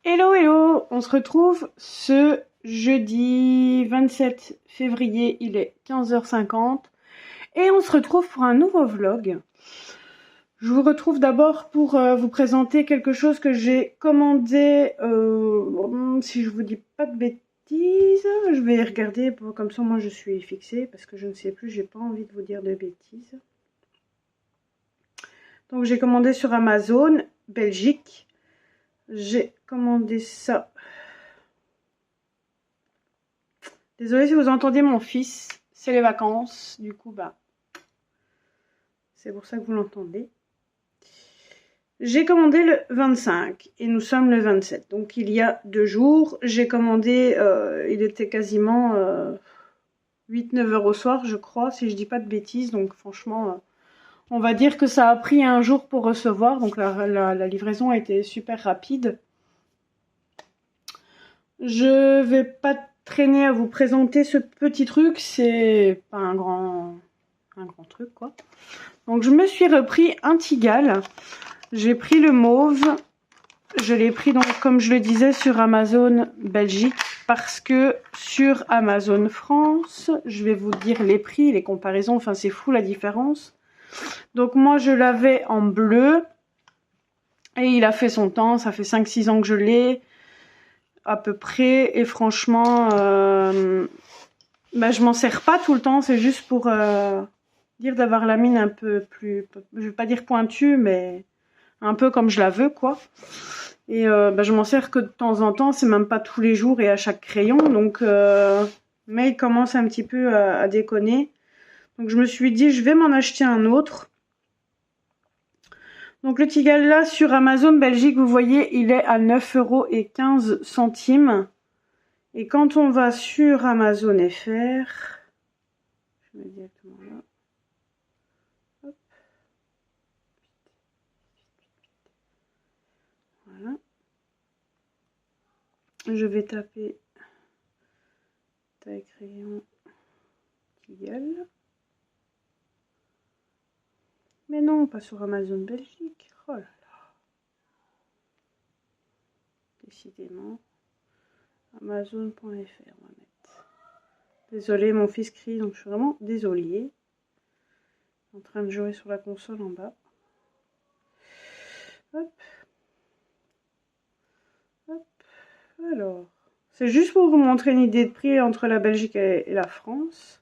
Hello, hello! On se retrouve ce jeudi 27 février, il est 15h50 et on se retrouve pour un nouveau vlog. Je vous retrouve d'abord pour vous présenter quelque chose que j'ai commandé, si je vous dis pas de bêtises, je vais regarder, comme ça moi je suis fixée parce que je ne sais plus, j'ai pas envie de vous dire de bêtises. Donc j'ai commandé sur Amazon, Belgique. J'ai commandé ça. Désolée si vous entendez mon fils, c'est les vacances, du coup c'est pour ça que vous l'entendez. J'ai commandé le 25 et nous sommes le 27, donc il y a 2 jours. J'ai commandé, il était quasiment 8-9 heures au soir je crois, si je dis pas de bêtises, donc franchement on va dire que ça a pris un jour pour recevoir, donc la livraison a été super rapide. Je vais pas traîner à vous présenter ce petit truc, c'est pas un grand truc quoi. Donc je me suis repris un Tigal, j'ai pris le mauve, je l'ai pris donc comme je le disais sur Amazon Belgique, parce que sur Amazon France, je vais vous dire les prix, les comparaisons, enfin c'est fou la différence. Donc moi je l'avais en bleu et il a fait son temps, ça fait 5-6 ans que je l'ai à peu près, et franchement je m'en sers pas tout le temps, c'est juste pour dire d'avoir la mine un peu plus, je vais pas dire pointue, mais un peu comme je la veux quoi. Et je m'en sers que de temps en temps, c'est même pas tous les jours et à chaque crayon, donc mais il commence un petit peu à déconner. Donc je me suis dit je vais m'en acheter un autre. Donc le Tigal là sur Amazon Belgique, vous voyez, il est à 9,15 €. Et quand on va sur Amazon FR, je mets directement là. Hop. Voilà. Je vais taper taille crayon Tigal. Mais non, pas sur Amazon Belgique. Oh là là. Décidément. Amazon.fr, on va mettre. Désolée, mon fils crie, donc je suis vraiment désolée. En train de jouer sur la console en bas. Hop. Hop. Alors, c'est juste pour vous montrer une idée de prix entre la Belgique et la France.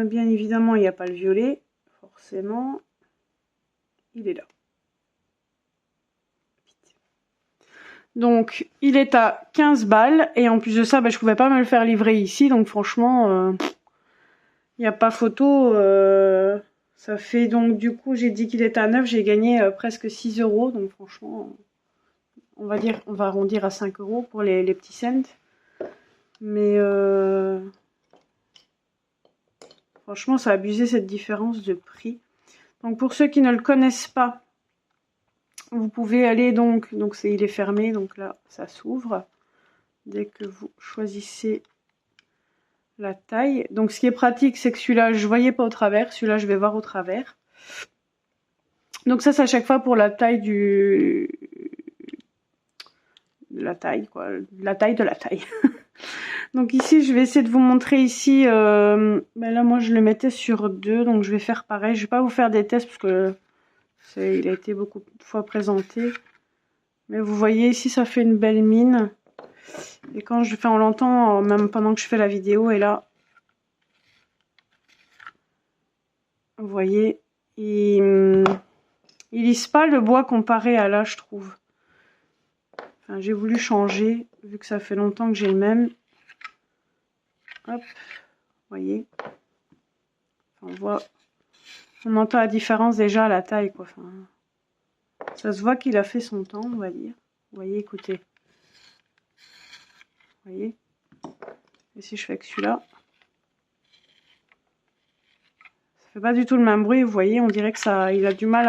Bien évidemment, il n'y a pas le violet, forcément. Il est là. Donc, il est à 15 balles. Et en plus de ça, je pouvais pas me le faire livrer ici. Donc, franchement, il n'y a pas photo. Ça fait donc, du coup, j'ai dit qu'il était à 9. J'ai gagné presque 6 €. Donc, franchement, on va arrondir à 5 € pour les petits cents. Mais franchement, ça a abusé cette différence de prix. Donc, pour ceux qui ne le connaissent pas, vous pouvez aller donc il est fermé, donc là ça s'ouvre dès que vous choisissez la taille. Donc ce qui est pratique, c'est que celui-là je voyais pas au travers, celui-là je vais voir au travers. Donc ça c'est à chaque fois pour la taille de la taille quoi, la taille de la taille. Donc ici je vais essayer de vous montrer ici, là moi je le mettais sur 2, donc je vais faire pareil. Je vais pas vous faire des tests parce que il a été beaucoup de fois présenté. Mais vous voyez ici ça fait une belle mine. Et quand je fais, on l'entend même pendant que je fais la vidéo. Et là, vous voyez, il lisse pas le bois comparé à là, je trouve. Enfin, j'ai voulu changer vu que ça fait longtemps que j'ai le même. Hop, vous voyez. Enfin, on entend la différence déjà à la taille quoi. Enfin, ça se voit qu'il a fait son temps, on va dire. Vous voyez, écoutez. Vous voyez. Et si je fais que celui-là, ça fait pas du tout le même bruit. Vous voyez, on dirait que il a du mal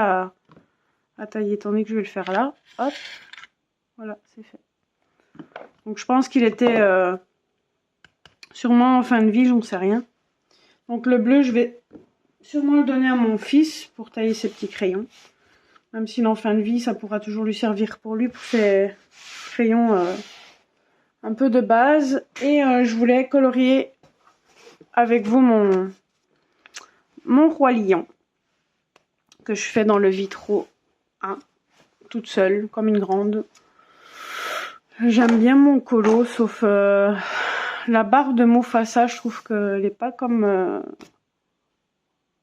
à tailler. Tandis que je vais le faire là. Hop. Voilà, c'est fait. Donc je pense qu'il était sûrement en fin de vie, j'en sais rien. Donc le bleu, je vais sûrement le donner à mon fils pour tailler ses petits crayons. Même s'il est en fin de vie, ça pourra toujours lui servir pour lui, pour ses crayons un peu de base. Et je voulais colorier avec vous mon roi lion, que je fais dans le Vitro 1, toute seule, comme une grande. J'aime bien mon colo, sauf la barre de Mufasa, je trouve qu'elle n'est pas comme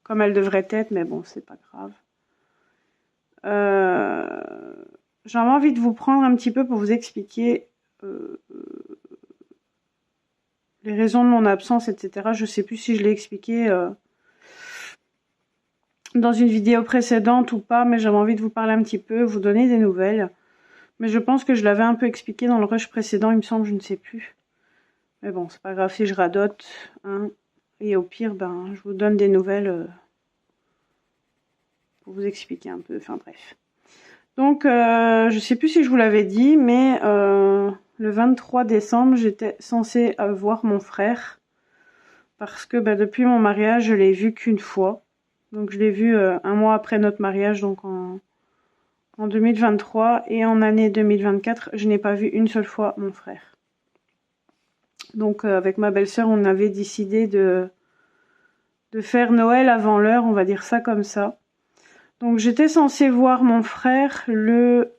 elle devrait être, mais bon, c'est pas grave. J'avais envie de vous prendre un petit peu pour vous expliquer les raisons de mon absence, etc. Je sais plus si je l'ai expliqué dans une vidéo précédente ou pas, mais j'avais envie de vous parler un petit peu, vous donner des nouvelles. Mais je pense que je l'avais un peu expliqué dans le rush précédent, il me semble, je ne sais plus. Mais bon, c'est pas grave si je radote, hein. Et au pire, ben, je vous donne des nouvelles pour vous expliquer un peu, enfin bref. Donc, je sais plus si je vous l'avais dit, mais le 23 décembre, j'étais censée voir mon frère. Parce que ben, depuis mon mariage, je l'ai vu qu'une fois. Donc, je l'ai vu un mois après notre mariage, donc en 2023. Et en année 2024, je n'ai pas vu une seule fois mon frère. Donc, avec ma belle-sœur, on avait décidé de faire Noël avant l'heure, on va dire ça comme ça. Donc j'étais censée voir mon frère le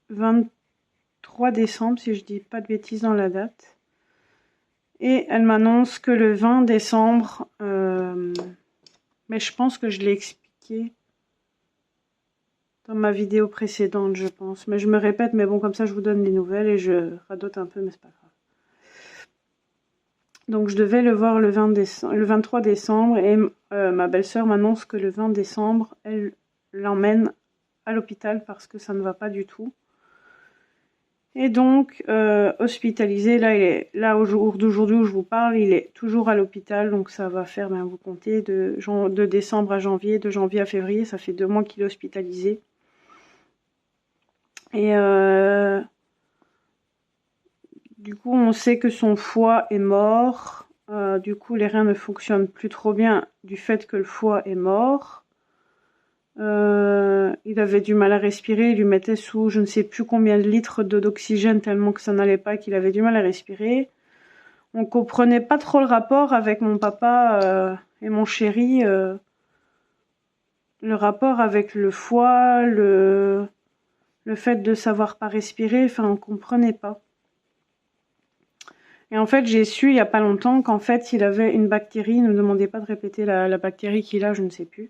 23 décembre, si je dis pas de bêtises dans la date. Et elle m'annonce que le 20 décembre, mais je pense que je l'ai expliqué dans ma vidéo précédente, je pense. Mais je me répète, mais bon, comme ça je vous donne les nouvelles et je radote un peu, mais c'est pas grave. Donc je devais le voir le 23 décembre et ma belle-sœur m'annonce que le 20 décembre, elle l'emmène à l'hôpital parce que ça ne va pas du tout. Et donc, hospitalisé, là au jour d'aujourd'hui où je vous parle, il est toujours à l'hôpital, donc ça va faire, ben, vous comptez, de décembre à janvier, de janvier à février, ça fait 2 mois qu'il est hospitalisé. Et du coup, on sait que son foie est mort, du coup, les reins ne fonctionnent plus trop bien du fait que le foie est mort. Il avait du mal à respirer, il lui mettait sous je ne sais plus combien de litres d'oxygène tellement que ça n'allait pas, qu'il avait du mal à respirer. On comprenait pas trop le rapport avec mon papa et mon chéri, le rapport avec le foie, le fait de savoir pas respirer, enfin on comprenait pas. Et en fait j'ai su il y a pas longtemps qu'en fait il avait une bactérie, ne me demandez pas de répéter la bactérie qu'il a, je ne sais plus.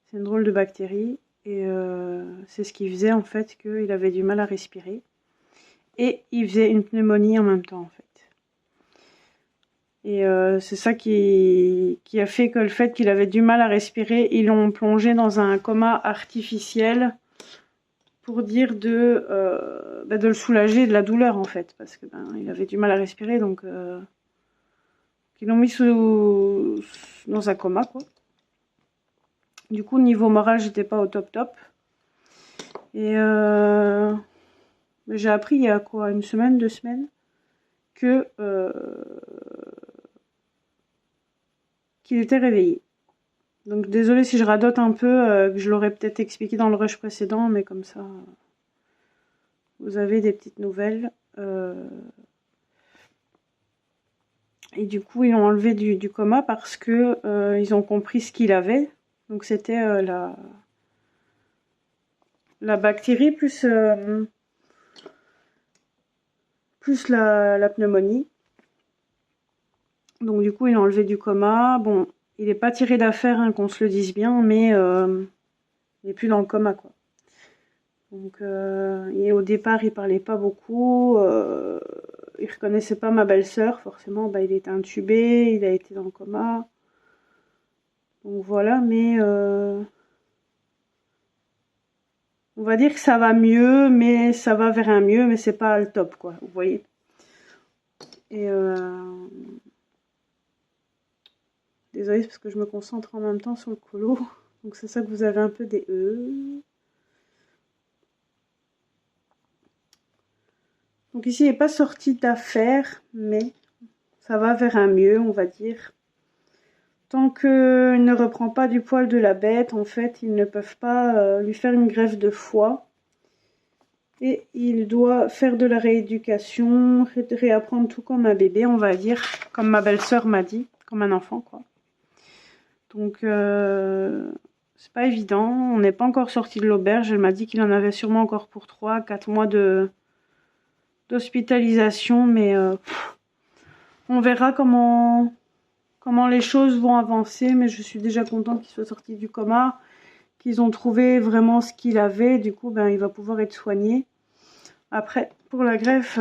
C'est une drôle de bactérie. Et c'est ce qui faisait en fait qu'il avait du mal à respirer. Et il faisait une pneumonie en même temps en fait. Et c'est ça qui a fait que le fait qu'il avait du mal à respirer, ils l'ont plongé dans un coma artificiel pour dire de le soulager de la douleur en fait. Parce que il avait du mal à respirer, donc ils l'ont mis dans un coma quoi. Du coup niveau moral j'étais pas au top. Et j'ai appris il y a quoi, 1 semaine, 2 semaines, que qu'il était réveillé. Donc désolée si je radote un peu, que je l'aurais peut-être expliqué dans le rush précédent, mais comme ça, vous avez des petites nouvelles. Et du coup, ils l'ont enlevé du coma parce que ils ont compris ce qu'il avait. Donc c'était la bactérie plus la pneumonie. Donc du coup, ils l'ont enlevé du coma. Bon, il n'est pas tiré d'affaire, hein, qu'on se le dise bien, mais il n'est plus dans le coma, quoi. Donc, et au départ, il parlait pas beaucoup. Il reconnaissait pas ma belle-sœur, forcément. Il était intubé, il a été dans le coma. Donc voilà, mais on va dire que ça va mieux, mais ça va vers un mieux, mais c'est pas le top, quoi. Vous voyez. Et désolée parce que je me concentre en même temps sur le colo. Donc c'est ça que vous avez un peu des Donc ici, il n'est pas sorti d'affaire, mais ça va vers un mieux, on va dire. Tant qu'il ne reprend pas du poil de la bête, en fait, ils ne peuvent pas lui faire une greffe de foie. Et il doit faire de la rééducation, réapprendre tout comme un bébé, on va dire, comme ma belle-sœur m'a dit, comme un enfant, quoi. Donc, c'est pas évident. On n'est pas encore sorti de l'auberge. Elle m'a dit qu'il en avait sûrement encore pour 3-4 mois d'hospitalisation, mais on verra comment les choses vont avancer. Mais je suis déjà contente qu'il soit sorti du coma, qu'ils ont trouvé vraiment ce qu'il avait. Du coup, ben, il va pouvoir être soigné. Après, pour la greffe,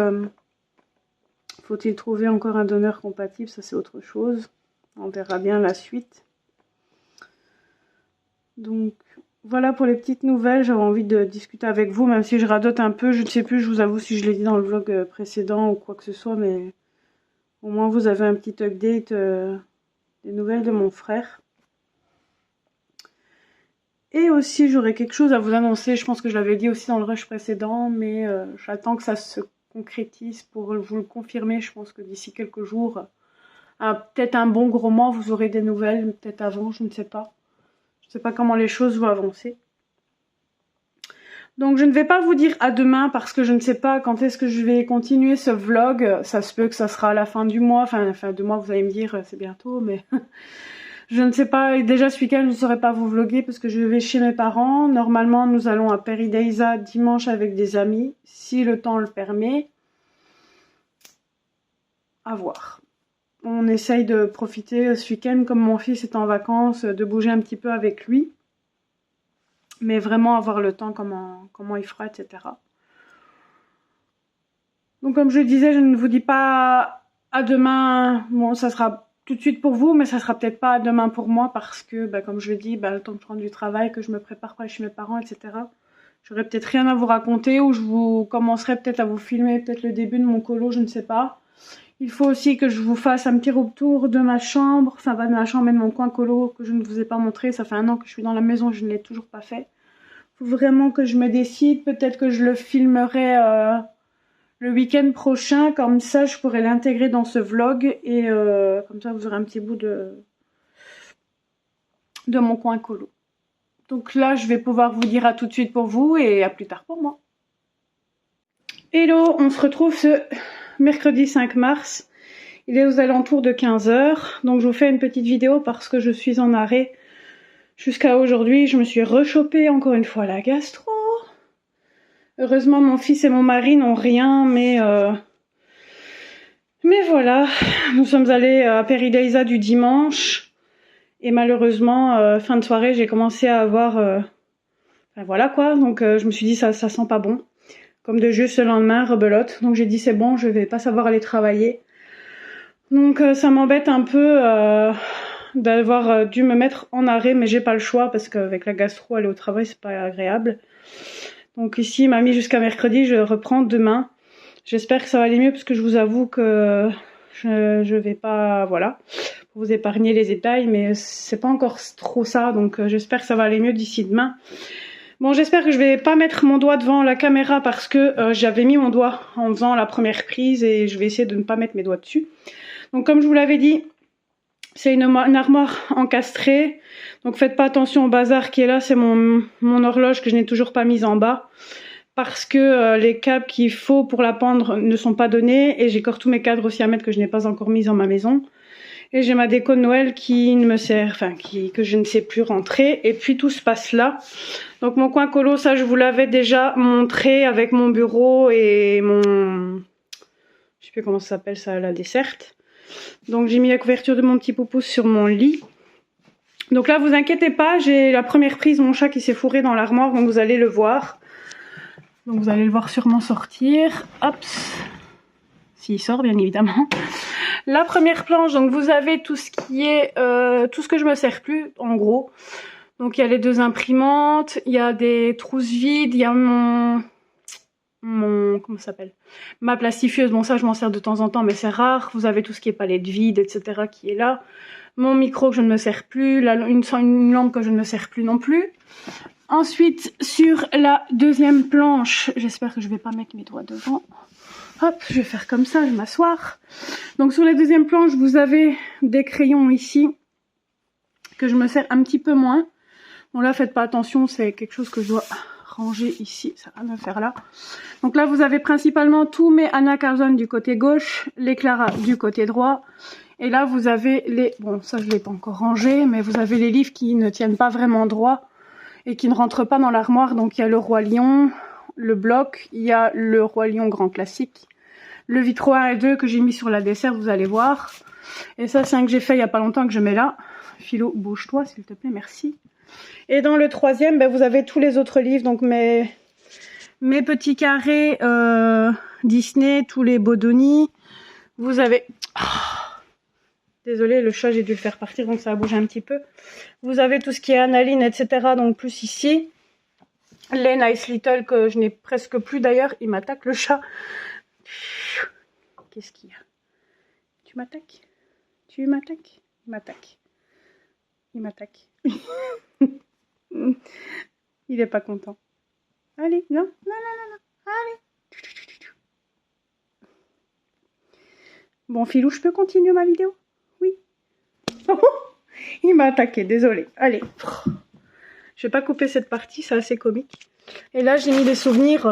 faut-il trouver encore un donneur compatible? Ça, c'est autre chose. On verra bien la suite. Donc, voilà pour les petites nouvelles. J'avais envie de discuter avec vous, même si je radote un peu. Je ne sais plus, je vous avoue, si je l'ai dit dans le vlog précédent ou quoi que ce soit, mais au moins vous avez un petit update des nouvelles de mon frère. Et aussi, j'aurais quelque chose à vous annoncer. Je pense que je l'avais dit aussi dans le rush précédent, mais j'attends que ça se concrétise pour vous le confirmer. Je pense que d'ici quelques jours, peut-être un bon gros mois, vous aurez des nouvelles, peut-être avant, je ne sais pas. Je ne sais pas comment les choses vont avancer. Donc je ne vais pas vous dire à demain parce que je ne sais pas quand est-ce que je vais continuer ce vlog. Ça se peut que ça sera à la fin du mois. Enfin, à la fin du mois, vous allez me dire, c'est bientôt, mais... Je ne sais pas, déjà ce week-end je ne saurais pas vous vlogger parce que je vais chez mes parents. Normalement nous allons à Paradise dimanche avec des amis, si le temps le permet. À voir. On essaye de profiter ce week-end comme mon fils est en vacances, de bouger un petit peu avec lui. Mais vraiment avoir le temps, comment il fera, etc. Donc comme je le disais, je ne vous dis pas à demain, bon ça sera tout de suite pour vous, mais ça sera peut-être pas demain pour moi parce que, comme je le dis, le temps que je rentre du travail, que je me prépare pour aller chez mes parents, etc. J'aurai peut-être rien à vous raconter ou je vous commencerai peut-être à vous filmer peut-être le début de mon colo, je ne sais pas. Il faut aussi que je vous fasse un petit retour de ma chambre, enfin pas de ma chambre mais de mon coin colo que je ne vous ai pas montré. Ça fait 1 an que je suis dans la maison, je ne l'ai toujours pas fait. Il faut vraiment que je me décide, peut-être que je le filmerai... le week-end prochain, comme ça je pourrais l'intégrer dans ce vlog et comme ça vous aurez un petit bout de mon coin colo. Donc là je vais pouvoir vous dire à tout de suite pour vous et à plus tard pour moi. Hello, on se retrouve ce mercredi 5 mars. Il est aux alentours de 15 h. Donc je vous fais une petite vidéo parce que je suis en arrêt jusqu'à aujourd'hui. Je me suis rechopée encore une fois la gastro. Heureusement, mon fils et mon mari n'ont rien, mais voilà, nous sommes allés à Paradise du dimanche et malheureusement, fin de soirée, j'ai commencé à avoir, voilà quoi, donc je me suis dit ça sent pas bon. Comme de juste le lendemain, rebelote, donc j'ai dit c'est bon, je vais pas savoir aller travailler. Donc ça m'embête un peu d'avoir dû me mettre en arrêt, mais j'ai pas le choix parce qu'avec la gastro, aller au travail, c'est pas agréable. Donc ici, il m'a mis jusqu'à mercredi, je reprends demain. J'espère que ça va aller mieux parce que je vous avoue que je vais pas, voilà, pour vous épargner les détails, mais c'est pas encore trop ça, donc j'espère que ça va aller mieux d'ici demain. Bon, j'espère que je vais pas mettre mon doigt devant la caméra parce que j'avais mis mon doigt en faisant la première prise et je vais essayer de ne pas mettre mes doigts dessus. Donc comme je vous l'avais dit, c'est une armoire encastrée. Donc faites pas attention au bazar qui est là, c'est mon horloge que je n'ai toujours pas mise en bas. Parce que les câbles qu'il faut pour la pendre ne sont pas donnés. Et j'ai encore tous mes cadres aussi à mettre que je n'ai pas encore mis dans ma maison. Et j'ai ma déco de Noël qui ne me sert, enfin que je ne sais plus rentrer. Et puis tout se passe là. Donc mon coin colo, ça je vous l'avais déjà montré avec mon bureau et mon... Je sais plus comment ça s'appelle ça, la desserte. Donc j'ai mis la couverture de mon petit poupousse sur mon lit. Donc là vous inquiétez pas, j'ai la première prise, mon chat qui s'est fourré dans l'armoire, donc vous allez le voir. Donc vous allez le voir sûrement sortir. Hop, s'il sort bien évidemment. La première planche, donc vous avez tout ce qui est, tout ce que je me sers plus en gros. Donc il y a les 2 imprimantes, il y a des trousses vides, il y a mon comment ça s'appelle, ma plastifieuse. Bon ça je m'en sers de temps en temps mais c'est rare. Vous avez tout ce qui est palette vide, etc. qui est là. Mon micro que je ne me sers plus, une lampe que je ne me sers plus non plus. Ensuite, sur la deuxième planche, j'espère que je vais pas mettre mes doigts devant. Hop, je vais faire comme ça, je vais m'asseoir. Donc sur la deuxième planche, vous avez des crayons ici que je me sers un petit peu moins. Bon là, faites pas attention, c'est quelque chose que je dois ranger ici, ça n'a rien à faire là. Donc là, vous avez principalement tous mes Anna Carson du côté gauche, les Clara du côté droit. Et là, vous avez les... Bon, ça, je ne l'ai pas encore rangé, mais vous avez les livres qui ne tiennent pas vraiment droit et qui ne rentrent pas dans l'armoire. Donc, il y a le Roi Lion, le bloc, il y a le Roi Lion grand classique, le Vitro 1 et 2 que j'ai mis sur la dessert, vous allez voir. Et ça, c'est un que j'ai fait il n'y a pas longtemps que je mets là. Philo, bouge-toi, s'il te plaît, merci. Et dans le troisième, ben, vous avez tous les autres livres, donc mes petits carrés Disney, tous les Bodoni. Vous avez... Désolée, le chat, j'ai dû le faire partir, donc ça a bougé un petit peu. Vous avez tout ce qui est Analine, etc. Donc plus ici. Les Nice Little, que je n'ai presque plus d'ailleurs. Il m'attaque, le chat. Qu'est-ce qu'il y a? Tu m'attaques? Tu m'attaques? Il m'attaque. Il m'attaque. Il est pas content. Allez, non, non, non, non, non. Allez. Bon, Filou, je peux continuer ma vidéo? Oui. Oh, il m'a attaqué, désolé. Allez. Je vais pas couper cette partie, c'est assez comique. Et là, j'ai mis des souvenirs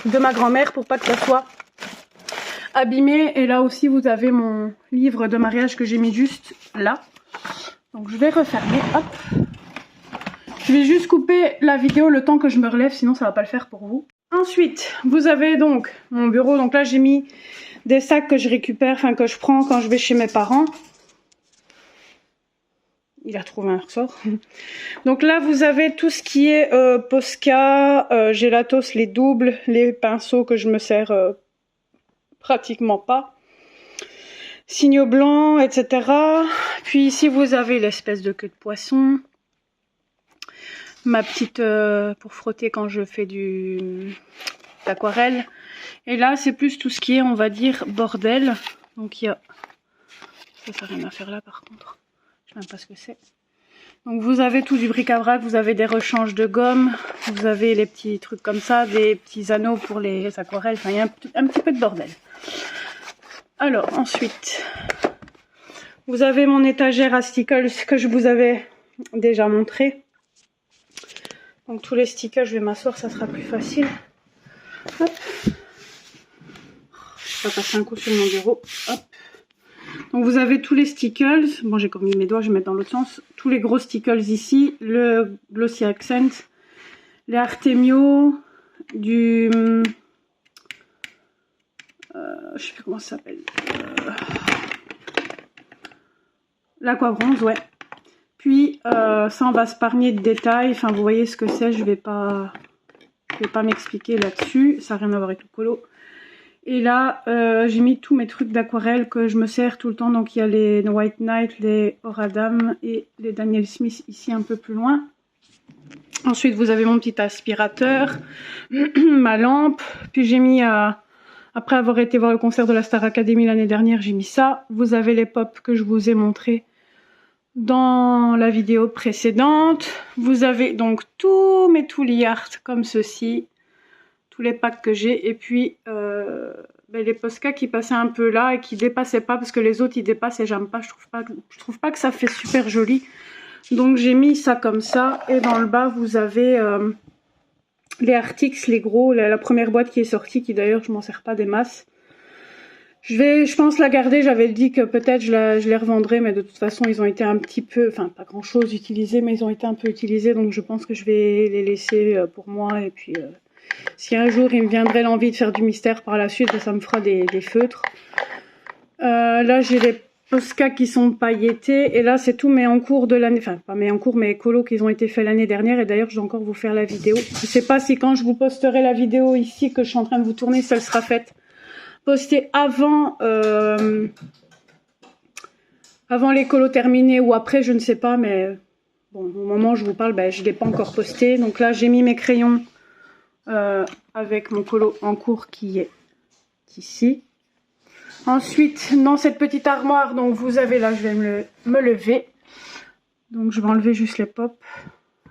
de ma grand-mère pour pas que ça soit abîmé. Et là aussi, vous avez mon livre de mariage que j'ai mis juste là. Donc, je vais refermer. Hop. Je vais juste couper la vidéo le temps que je me relève, sinon ça va pas le faire pour vous. Ensuite, vous avez donc mon bureau. Donc là, j'ai mis des sacs que je récupère, enfin que je prends quand je vais chez mes parents. Il a trouvé un ressort. Donc là, vous avez tout ce qui est Posca, Gelatos, les doubles, les pinceaux que je me sers pratiquement pas. Signaux blancs, etc. Puis ici, vous avez l'espèce de queue de poisson. Ma petite pour frotter quand je fais d'aquarelle. Et là, c'est plus tout ce qui est, on va dire, bordel. Donc il y a... Ça n'a rien à faire là par contre. Je sais même pas ce que c'est. Donc vous avez tout du bric-à-brac, vous avez des rechanges de gomme, vous avez les petits trucs comme ça, des petits anneaux pour les aquarelles, enfin il y a un petit peu de bordel. Alors ensuite, vous avez mon étagère à stickers que je vous avais déjà montré. Donc tous les stickers, je vais m'asseoir, ça sera plus facile. Hop. Je vais passer un coup sur mon bureau. Hop. Donc vous avez tous les stickers. Bon, j'ai comme mis mes doigts, je vais mettre dans l'autre sens. Tous les gros stickers ici. Le Glossy Accent. Les Artemio. Du... je sais plus comment ça s'appelle. L'Aqua-Bronze, ouais. Puis ça, on va s'épargner de détails. Enfin, vous voyez ce que c'est. Je vais pas m'expliquer là-dessus. Ça n'a rien à voir avec le colo. Et là, j'ai mis tous mes trucs d'aquarelle que je me sers tout le temps. Donc, il y a les White Knight, les Oradam et les Daniel Smith ici un peu plus loin. Ensuite, vous avez mon petit aspirateur, ma lampe. Puis, j'ai mis, après avoir été voir le concert de la Star Academy l'année dernière, j'ai mis ça. Vous avez les pops que je vous ai montrés dans la vidéo précédente. Vous avez donc tous mes Tooly Art comme ceci. Tous les packs que j'ai, et puis les Posca qui passaient un peu là et qui dépassaient pas, parce que les autres ils dépassent et j'aime pas, je trouve pas que ça fait super joli. Donc j'ai mis ça comme ça, et dans le bas vous avez les Artix, les gros, la première boîte qui est sortie, qui d'ailleurs je m'en sers pas des masses. Je pense la garder, j'avais dit que peut-être je les revendrai, mais de toute façon ils ont été un petit peu, enfin pas grand chose utilisés, mais ils ont été un peu utilisés, donc je pense que je vais les laisser pour moi, et puis... si un jour il me viendrait l'envie de faire du mystère par la suite, ça me fera des feutres. Là j'ai les Posca qui sont pailletés. Et là c'est tous mes encours de l'année. Enfin pas mes encours, mes colos qui ont été faits l'année dernière. Et d'ailleurs je vais encore vous faire la vidéo. Je sais pas si quand je vous posterai la vidéo ici que je suis en train de vous tourner, ça sera faite. Postée avant les colos terminés ou après, je ne sais pas. Mais bon, au moment où je vous parle, je ne l'ai pas encore posté. Donc là j'ai mis mes crayons. Avec mon colo en cours qui est ici. Ensuite, dans cette petite armoire, donc vous avez là, je vais me lever. Donc je vais enlever juste les pops.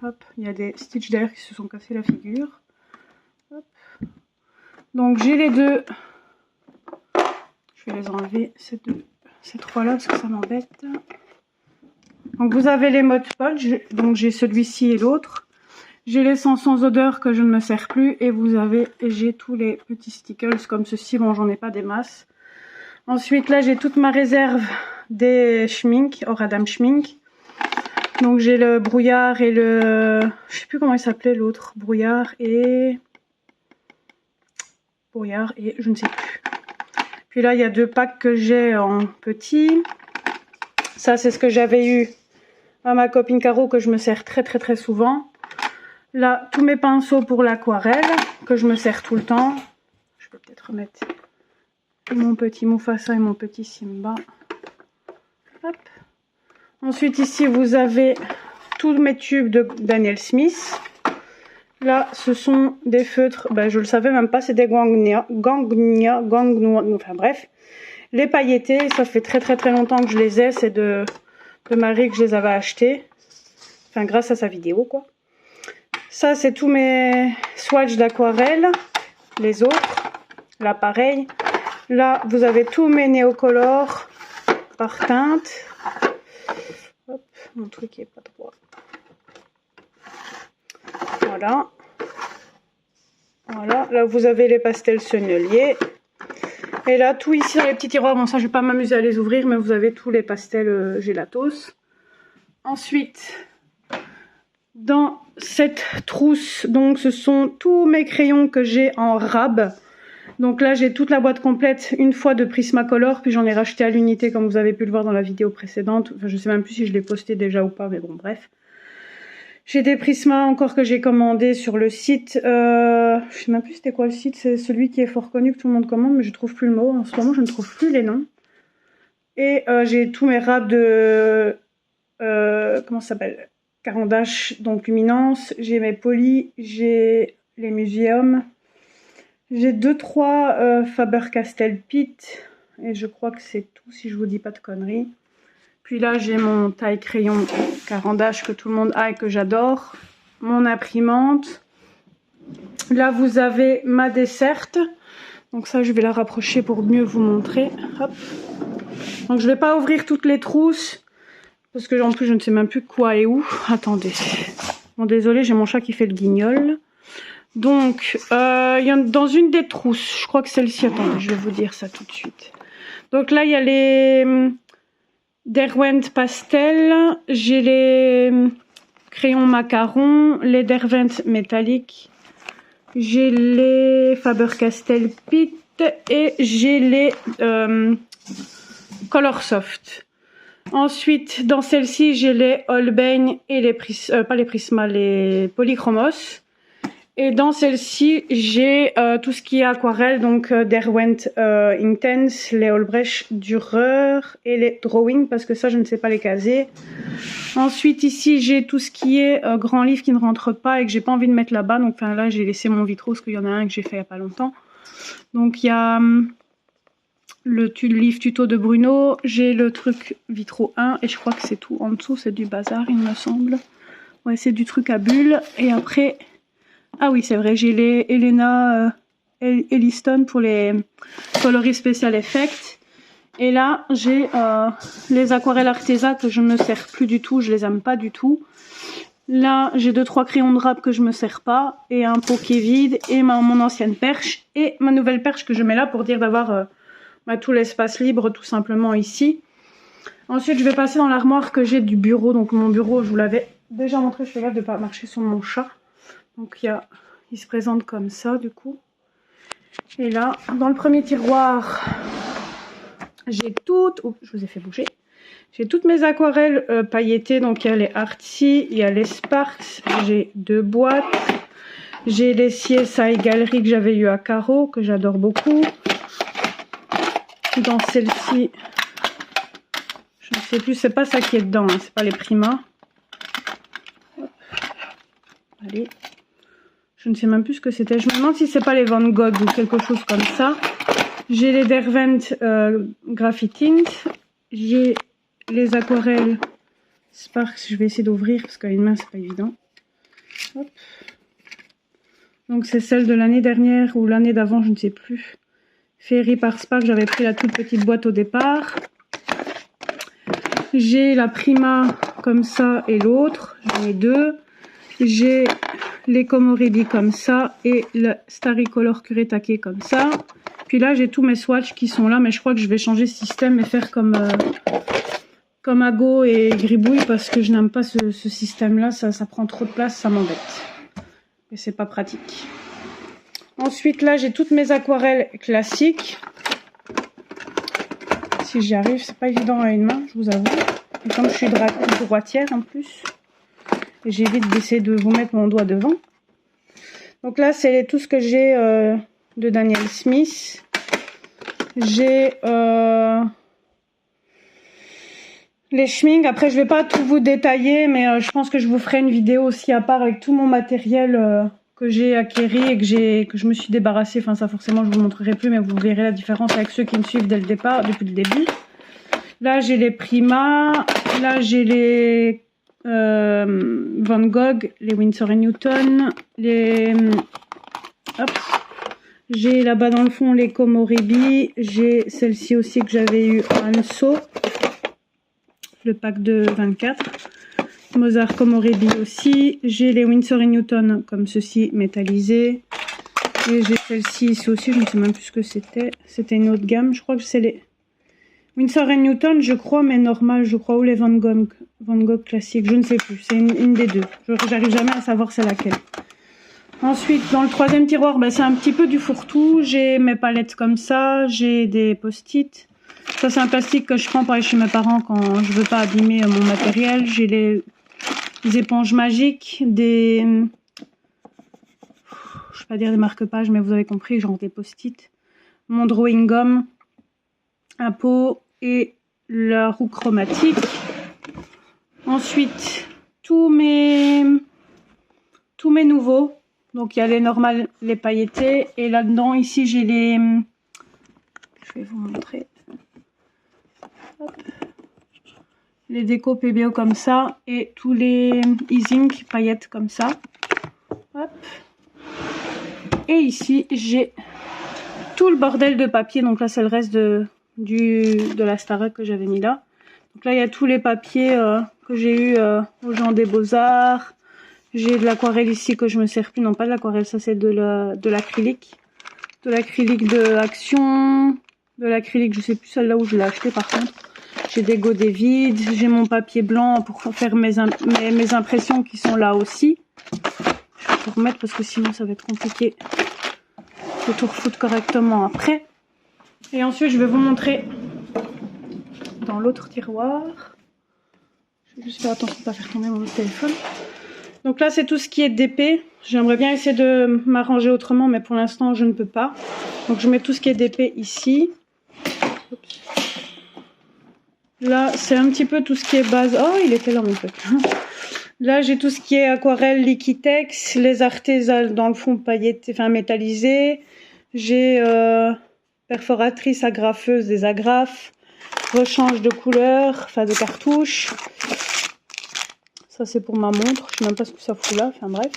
Hop, il y a des Stitch d'air qui se sont cassés la figure. Hop. Donc j'ai les deux. Je vais les enlever, ces trois là, parce que ça m'embête. Donc vous avez les Mod Podge, donc j'ai celui-ci et l'autre. J'ai l'essence sans odeur que je ne me sers plus et j'ai tous les petits stickers comme ceci. Bon, j'en ai pas des masses. Ensuite, là, j'ai toute ma réserve des Schmink, Oradam Schmink. Donc j'ai le brouillard et le... Je sais plus comment il s'appelait l'autre. Brouillard et je ne sais plus. Puis là, il y a 2 packs que j'ai en petit. Ça, c'est ce que j'avais eu à ma copine Caro, que je me sers très souvent. Là, tous mes pinceaux pour l'aquarelle, que je me sers tout le temps. Je peux peut-être remettre mon petit Mufasa et mon petit Simba. Hop. Ensuite, ici, vous avez tous mes tubes de Daniel Smith. Là, ce sont des feutres, ben, je le savais même pas, c'est des Gangnoa, enfin bref. Les pailletés, ça fait très longtemps que je les ai, c'est de Marie que je les avais achetés. Enfin, grâce à sa vidéo, quoi. Ça, c'est tous mes swatchs d'aquarelle, les autres. Là, pareil. Là, vous avez tous mes néocolores par teinte. Hop, mon truc est pas droit. Voilà. Voilà. Là, vous avez les pastels senneliers. Et là, tout ici dans les petits tiroirs. Bon, ça, je vais pas m'amuser à les ouvrir, mais vous avez tous les pastels Gelatos. Ensuite, dans cette trousse, donc, ce sont tous mes crayons que j'ai en rab. Donc là, j'ai toute la boîte complète une fois de Prismacolor, puis j'en ai racheté à l'unité, comme vous avez pu le voir dans la vidéo précédente. Enfin, je sais même plus si je l'ai posté déjà ou pas, mais bon, bref. J'ai des Prisma encore que j'ai commandé sur le site. Je sais même plus c'était quoi le site. C'est celui qui est fort connu que tout le monde commande, mais je trouve plus le mot. En ce moment, je ne trouve plus les noms. Et j'ai tous mes rabs de... comment ça s'appelle? Caran d'Ache, donc Luminance. J'ai mes polis. J'ai les Muséums. J'ai 2-3 Faber-Castell Pitt. Et je crois que c'est tout si je vous dis pas de conneries. Puis là, j'ai mon taille crayon Caran d'Ache que tout le monde a et que j'adore. Mon imprimante. Là, vous avez ma desserte. Donc ça, je vais la rapprocher pour mieux vous montrer. Hop. Donc je vais pas ouvrir toutes les trousses. Parce que en plus, je ne sais même plus quoi et où. Attendez. Bon, désolé, j'ai mon chat qui fait le guignol. Donc, il y en a dans une des trousses. Je crois que celle-ci, attendez, je vais vous dire ça tout de suite. Donc là, il y a les... Derwent Pastel, j'ai les crayons macarons, les Derwent métalliques, j'ai les Faber-Castell Pitt et j'ai les Color Soft. Ensuite, dans celle-ci, j'ai les Holbein et les pas les Prisma, les Polychromos. Et dans celle-ci, j'ai tout ce qui est aquarelle, donc Derwent Intense, les Albrecht Dürer et les Drawing, parce que ça, je ne sais pas les caser. Ensuite, ici, j'ai tout ce qui est grand livre qui ne rentre pas et que j'ai pas envie de mettre là-bas. Donc enfin, là, j'ai laissé mon vitro, parce qu'il y en a un que j'ai fait il n'y a pas longtemps. Donc il y a le livre tuto de Bruno, j'ai le truc vitro 1 et je crois que c'est tout. En dessous, c'est du bazar, il me semble. Ouais, c'est du truc à bulles. Et après... Ah oui, c'est vrai, j'ai les Elena Elliston pour les coloris Special Effects. Et là, j'ai les aquarelles Arteza que je ne me sers plus du tout, je les aime pas du tout. Là, j'ai 2-3 crayons de rab que je me sers pas. Et un pot qui est vide. Et mon ancienne perche. Et ma nouvelle perche que je mets là pour dire d'avoir tout l'espace libre tout simplement ici. Ensuite, je vais passer dans l'armoire que j'ai du bureau. Donc mon bureau, je vous l'avais déjà montré, je fais gaffe de ne pas marcher sur mon chat. Donc il se présente comme ça du coup. Et là, dans le premier tiroir, j'ai toutes... Oh, je vous ai fait bouger. J'ai toutes mes aquarelles pailletées. Donc il y a les Artsy, il y a les Sparks. J'ai 2 boîtes. J'ai les CSI Galerie que j'avais eu à Caro, que j'adore beaucoup. Dans celle-ci, je ne sais plus, c'est pas ça qui est dedans, hein, c'est pas les Prima. Allez. Je ne sais même plus ce que c'était. Je me demande si c'est pas les Van Gogh ou quelque chose comme ça. J'ai les Derwent Graphitint. J'ai les aquarelles Sparks. Je vais essayer d'ouvrir parce qu'à une main, c'est pas évident. Hop. Donc c'est celle de l'année dernière ou l'année d'avant, je ne sais plus. Ferry par Spark. J'avais pris la toute petite boîte au départ. J'ai la Prima comme ça et l'autre, j'en ai deux. J'ai les Komorebi comme ça et le Staricolor Kuretake comme ça. Puis là, j'ai tous mes swatchs qui sont là, mais je crois que je vais changer de système et faire comme Ago et Gribouille parce que je n'aime pas ce système-là, ça prend trop de place, ça m'embête. Et c'est pas pratique. Ensuite, là, j'ai toutes mes aquarelles classiques. Si j'y arrive, c'est pas évident à une main, je vous avoue. Et comme je suis droitière en plus, j'évite d'essayer de vous mettre mon doigt devant. Donc là, c'est tout ce que j'ai de Daniel Smith. J'ai les Schmink. Après, je vais pas tout vous détailler, mais je pense que je vous ferai une vidéo aussi à part avec tout mon matériel que j'ai acquéri et que je me suis débarrassée. Enfin, ça forcément, je vous montrerai plus, mais vous verrez la différence avec ceux qui me suivent dès le départ, depuis le début. Là, j'ai les Prima. Là, j'ai les Van Gogh, les Winsor & Newton, les... Hop. J'ai là-bas dans le fond les Komorebi. J'ai celle-ci aussi que j'avais eu à Anso. Le pack de 24. Mozart Komorebi aussi. J'ai les Winsor & Newton comme ceci, métallisés. Et j'ai celle-ci ici aussi, je ne sais même plus ce que c'était. C'était une autre gamme. Je crois que c'est les Winsor & Newton, je crois, mais normal, je crois. Ou les Van Gogh classiques, je ne sais plus. C'est une des deux. J'arrive jamais à savoir c'est laquelle. Ensuite, dans le troisième tiroir, ben, c'est un petit peu du fourre-tout. J'ai mes palettes comme ça. J'ai des post-it. Ça, c'est un plastique que je prends pour aller chez mes parents quand je veux pas abîmer mon matériel. J'ai les éponges magiques, des... Je vais pas dire des marque-pages, mais vous avez compris, genre des post-it. Mon drawing gum, un pot et la roue chromatique. Ensuite, tous mes nouveaux. Donc, il y a les normales, les pailletés. Et là-dedans, ici, j'ai les... Je vais vous montrer. Hop. Les déco PBO comme ça. Et tous les Easing paillettes comme ça. Hop. Et ici, j'ai tout le bordel de papier. Donc là, c'est le reste de la Starac que j'avais mis là. Donc là, il y a tous les papiers que j'ai eu aux gens des Beaux-Arts. J'ai de l'aquarelle ici que je me sers plus. Non, pas de l'aquarelle, ça c'est de l'acrylique. De l'acrylique de Action. De l'acrylique, je sais plus celle-là où je l'ai acheté par contre. J'ai des godets vides. J'ai mon papier blanc pour faire mes impressions qui sont là aussi. Je vais tout remettre parce que sinon ça va être compliqué de tout refoutre correctement après. Et ensuite, je vais vous montrer dans l'autre tiroir. Je vais juste faire attention de ne pas faire tomber mon téléphone. Donc là, c'est tout ce qui est d'épée. J'aimerais bien essayer de m'arranger autrement, mais pour l'instant, je ne peux pas. Donc, je mets tout ce qui est d'épée ici. Oups. Là, c'est un petit peu tout ce qui est base. Oh, il était là, mon pote. Là, j'ai tout ce qui est aquarelle, Liquitex, les artésales dans le fond paillettes, enfin métallisées. J'ai perforatrice agrafeuse, des agrafes, rechange de couleur, enfin de cartouches. Ça c'est pour ma montre, je sais même pas ce que ça fout là, enfin bref.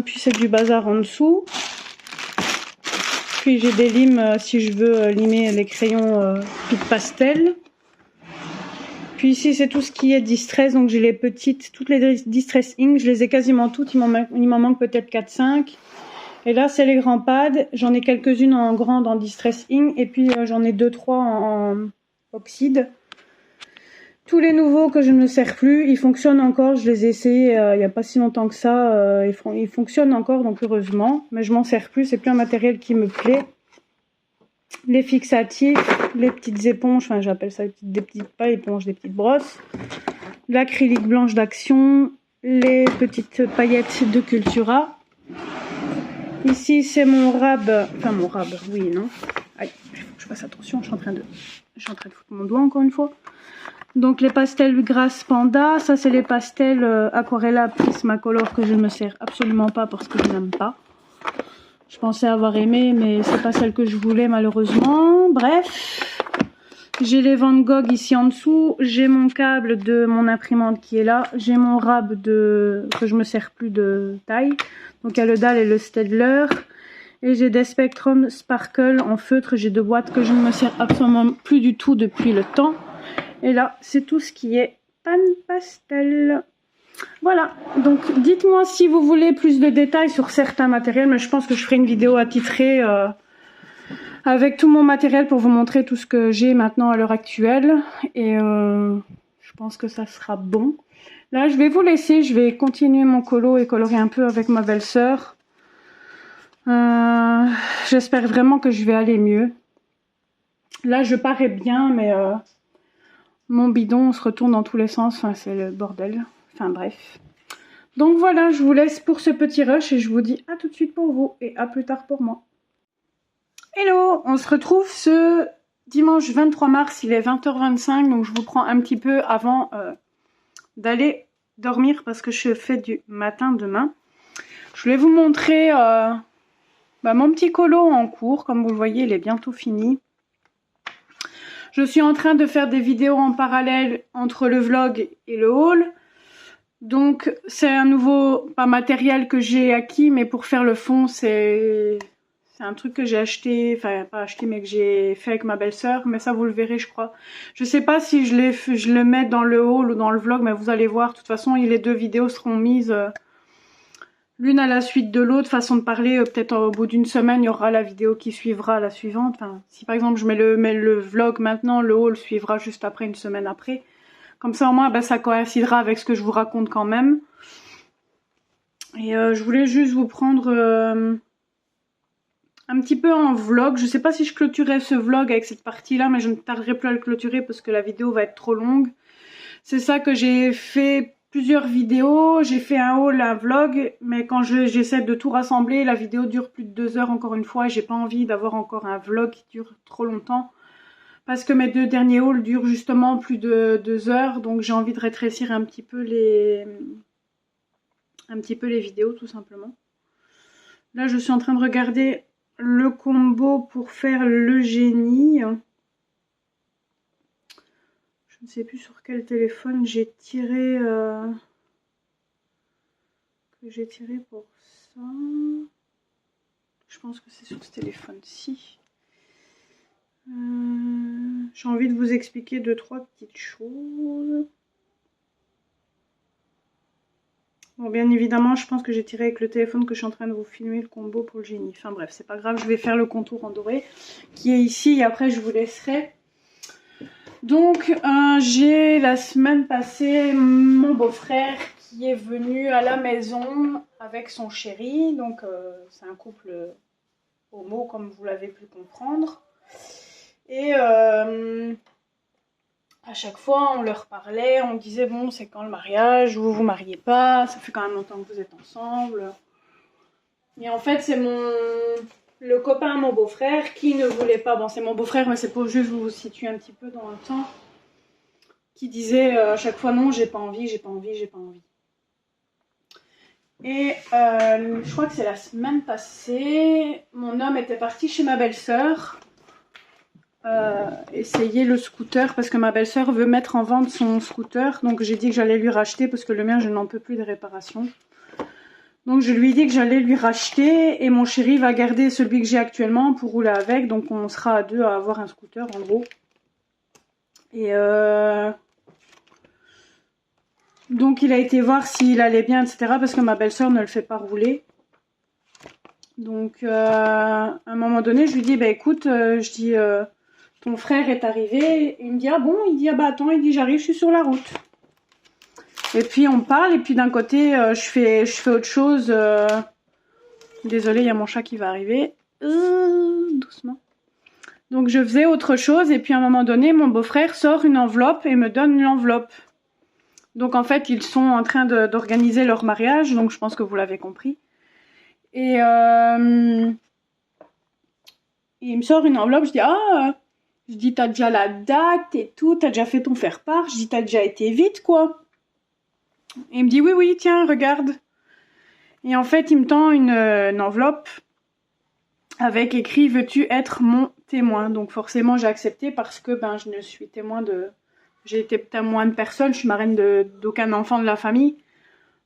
Puis c'est du bazar en dessous. Puis j'ai des limes si je veux limer les crayons Pic Pastel. Puis ici c'est tout ce qui est distress, donc j'ai les petites, toutes les distress ink, je les ai quasiment toutes, il m'en manque peut-être 4-5. Et là c'est les grands pads, j'en ai quelques-unes en grande en distress ink et puis j'en ai 2-3 en oxyde. Tous les nouveaux que je ne sers plus, ils fonctionnent encore, je les ai essayés il n'y a pas si longtemps que ça, ils fonctionnent encore donc heureusement, mais je m'en sers plus, c'est plus un matériel qui me plaît. Les fixatifs, les petites éponges, enfin j'appelle ça des petites, pas éponges, des petites brosses, l'acrylique blanche d'Action, les petites paillettes de Cultura. Ici c'est mon rab, enfin mon rab, oui non, aïe, il faut que je fasse attention, je suis en train de foutre mon doigt encore une fois. Donc les pastels Grasse Panda, ça c'est les pastels Aquarella Prismacolor que je ne me sers absolument pas parce que je n'aime pas. Je pensais avoir aimé, mais c'est pas celle que je voulais malheureusement. Bref, j'ai les Van Gogh ici en dessous. J'ai mon câble de mon imprimante qui est là. J'ai mon rab que je me sers plus de taille. Donc il y a le Dahl et le Staedtler. Et j'ai des Spectrum Sparkle en feutre. J'ai deux boîtes que je ne me sers absolument plus du tout depuis le temps. Et là, c'est tout ce qui est pan pastel. Voilà, donc dites-moi si vous voulez plus de détails sur certains matériels, mais je pense que je ferai une vidéo attitrée avec tout mon matériel pour vous montrer tout ce que j'ai maintenant à l'heure actuelle. Et je pense que ça sera bon. Là, je vais vous laisser, je vais continuer mon colo et colorer un peu avec ma belle-sœur. J'espère vraiment que je vais aller mieux. Là, je parais bien, mais mon bidon se retourne dans tous les sens. Enfin, c'est le bordel. Enfin, bref. Donc voilà, je vous laisse pour ce petit rush et je vous dis à tout de suite pour vous et à plus tard pour moi. Hello, on se retrouve ce dimanche 23 mars, il est 20h25, donc je vous prends un petit peu avant d'aller dormir parce que je fais du matin demain. Je voulais vous montrer mon petit colo en cours, comme vous le voyez, il est bientôt fini. Je suis en train de faire des vidéos en parallèle entre le vlog et le haul. Donc c'est un nouveau, pas matériel que j'ai acquis, mais pour faire le fond, c'est un truc que j'ai acheté, enfin pas acheté, mais que j'ai fait avec ma belle-sœur, mais ça vous le verrez je crois. Je sais pas si je le mets dans le haul ou dans le vlog, mais vous allez voir, de toute façon les deux vidéos seront mises l'une à la suite de l'autre, façon de parler, peut-être au bout d'une semaine, il y aura la vidéo qui suivra la suivante. Enfin, si par exemple je mets le vlog maintenant, le haul suivra juste après, une semaine après. Comme ça au moins ça coïncidera avec ce que je vous raconte quand même. Et je voulais juste vous prendre un petit peu en vlog. Je sais pas si je clôturerai ce vlog avec cette partie là, mais je ne tarderai plus à le clôturer parce que la vidéo va être trop longue. C'est ça que j'ai fait plusieurs vidéos, j'ai fait un haul, un vlog, mais quand j'essaie de tout rassembler, la vidéo dure plus de 2 heures encore une fois et j'ai pas envie d'avoir encore un vlog qui dure trop longtemps. Parce que mes deux derniers hauls durent justement plus de 2 heures, donc j'ai envie de rétrécir un petit peu les vidéos tout simplement. Là je suis en train de regarder le combo pour faire le génie. Je ne sais plus sur quel téléphone j'ai tiré pour ça. Je pense que c'est sur ce téléphone-ci. J'ai envie de vous expliquer 2-3 petites choses. Bon, bien évidemment, je pense que j'ai tiré avec le téléphone que je suis en train de vous filmer le combo pour le génie. Enfin bref, c'est pas grave, je vais faire le contour en doré qui est ici et après je vous laisserai. Donc, j'ai la semaine passée mon beau-frère qui est venu à la maison avec son chéri. Donc, c'est un couple homo, comme vous l'avez pu comprendre. Et à chaque fois, on leur parlait, on disait, bon, c'est quand le mariage, vous vous mariez pas, ça fait quand même longtemps que vous êtes ensemble. Et en fait, c'est le copain de mon beau-frère qui ne voulait pas, bon c'est mon beau-frère mais c'est pour juste vous situer un petit peu dans le temps, qui disait à chaque fois non, j'ai pas envie, j'ai pas envie, j'ai pas envie. Et je crois que c'est la semaine passée, mon homme était parti chez ma belle-sœur essayer le scooter parce que ma belle-sœur veut mettre en vente son scooter, donc j'ai dit que j'allais lui racheter parce que le mien je n'en peux plus de réparation. Donc je lui ai dit que j'allais lui racheter et mon chéri va garder celui que j'ai actuellement pour rouler avec. Donc on sera à deux à avoir un scooter en gros. Et donc il a été voir s'il allait bien, etc. Parce que ma belle-sœur ne le fait pas rouler. Donc à un moment donné je lui dis, bah écoute, je dis, ton frère est arrivé. Et il me dit, ah bon? Il dit, ah bah attends, il dit, j'arrive, je suis sur la route. Et puis on parle et puis d'un côté je fais autre chose. Désolée, il y a mon chat qui va arriver. Doucement. Donc je faisais autre chose et puis à un moment donné, mon beau-frère sort une enveloppe et me donne l'enveloppe. Donc en fait, ils sont en train d'organiser leur mariage, donc je pense que vous l'avez compris. Et il me sort une enveloppe, je dis, ah, je dis, t'as déjà la date et tout, t'as déjà fait ton faire-part, je dis, t'as déjà été vite quoi. Et il me dit, oui, oui, tiens, regarde. Et en fait, il me tend une enveloppe avec écrit, veux-tu être mon témoin? Donc forcément, j'ai accepté parce que je ne suis témoin de... J'ai été témoin de personne, je suis marraine d'aucun enfant de la famille.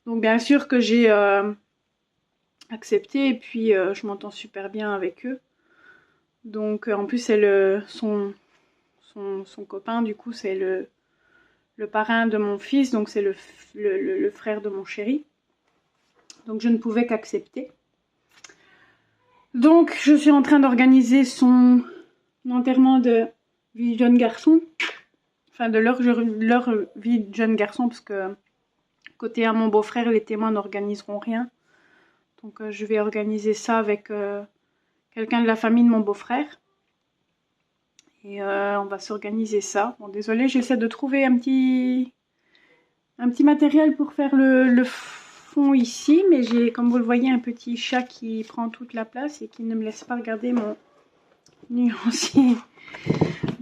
Donc bien sûr que j'ai accepté et puis je m'entends super bien avec eux. Donc en plus, c'est son copain, du coup, c'est le parrain de mon fils, donc c'est le frère de mon chéri. Donc je ne pouvais qu'accepter. Donc je suis en train d'organiser son enterrement de vie de jeune garçon. Enfin de leur vie de jeune garçon, parce que côté à mon beau-frère, les témoins n'organiseront rien. Donc je vais organiser ça avec quelqu'un de la famille de mon beau-frère. Et on va s'organiser ça. Bon, désolé, j'essaie de trouver un petit matériel pour faire le fond ici. Mais j'ai, comme vous le voyez, un petit chat qui prend toute la place et qui ne me laisse pas regarder mon nuancier.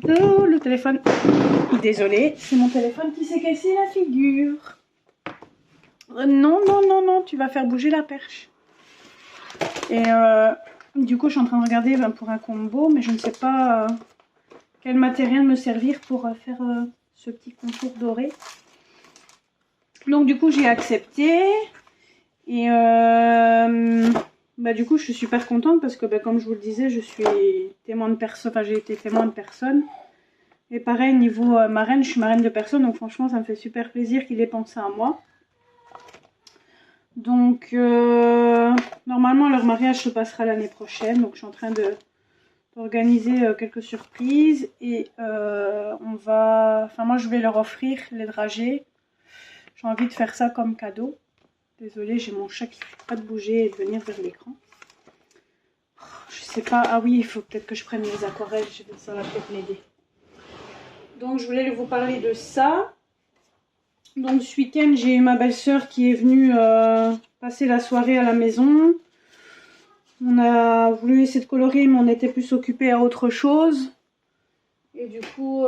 Oh, le téléphone. Désolé, c'est mon téléphone qui s'est cassé la figure. Non, non, non, non, tu vas faire bouger la perche. Et du coup, je suis en train de regarder pour un combo, mais je ne sais pas quel matériel me servir pour faire ce petit contour doré. Donc du coup, j'ai accepté. Et du coup, je suis super contente parce que comme je vous le disais, je suis témoin de personne. Enfin, j'ai été témoin de personne. Et pareil, niveau marraine, je suis marraine de personne. Donc franchement, ça me fait super plaisir qu'il ait pensé à moi. Donc, normalement, leur mariage se passera l'année prochaine. Donc, je suis en train d'organiser quelques surprises. Et on va... Enfin, moi, je vais leur offrir les dragées. J'ai envie de faire ça comme cadeau. Désolée, j'ai mon chat qui ne fait pas de bouger et de venir vers l'écran. Je sais pas... Ah oui, il faut peut-être que je prenne mes aquarelles. Ça va peut-être m'aider. Donc, je voulais vous parler de ça. Donc ce week-end, j'ai eu ma belle-sœur qui est venue passer la soirée à la maison. On a voulu essayer de colorier, mais on était plus occupés à autre chose. Et du coup,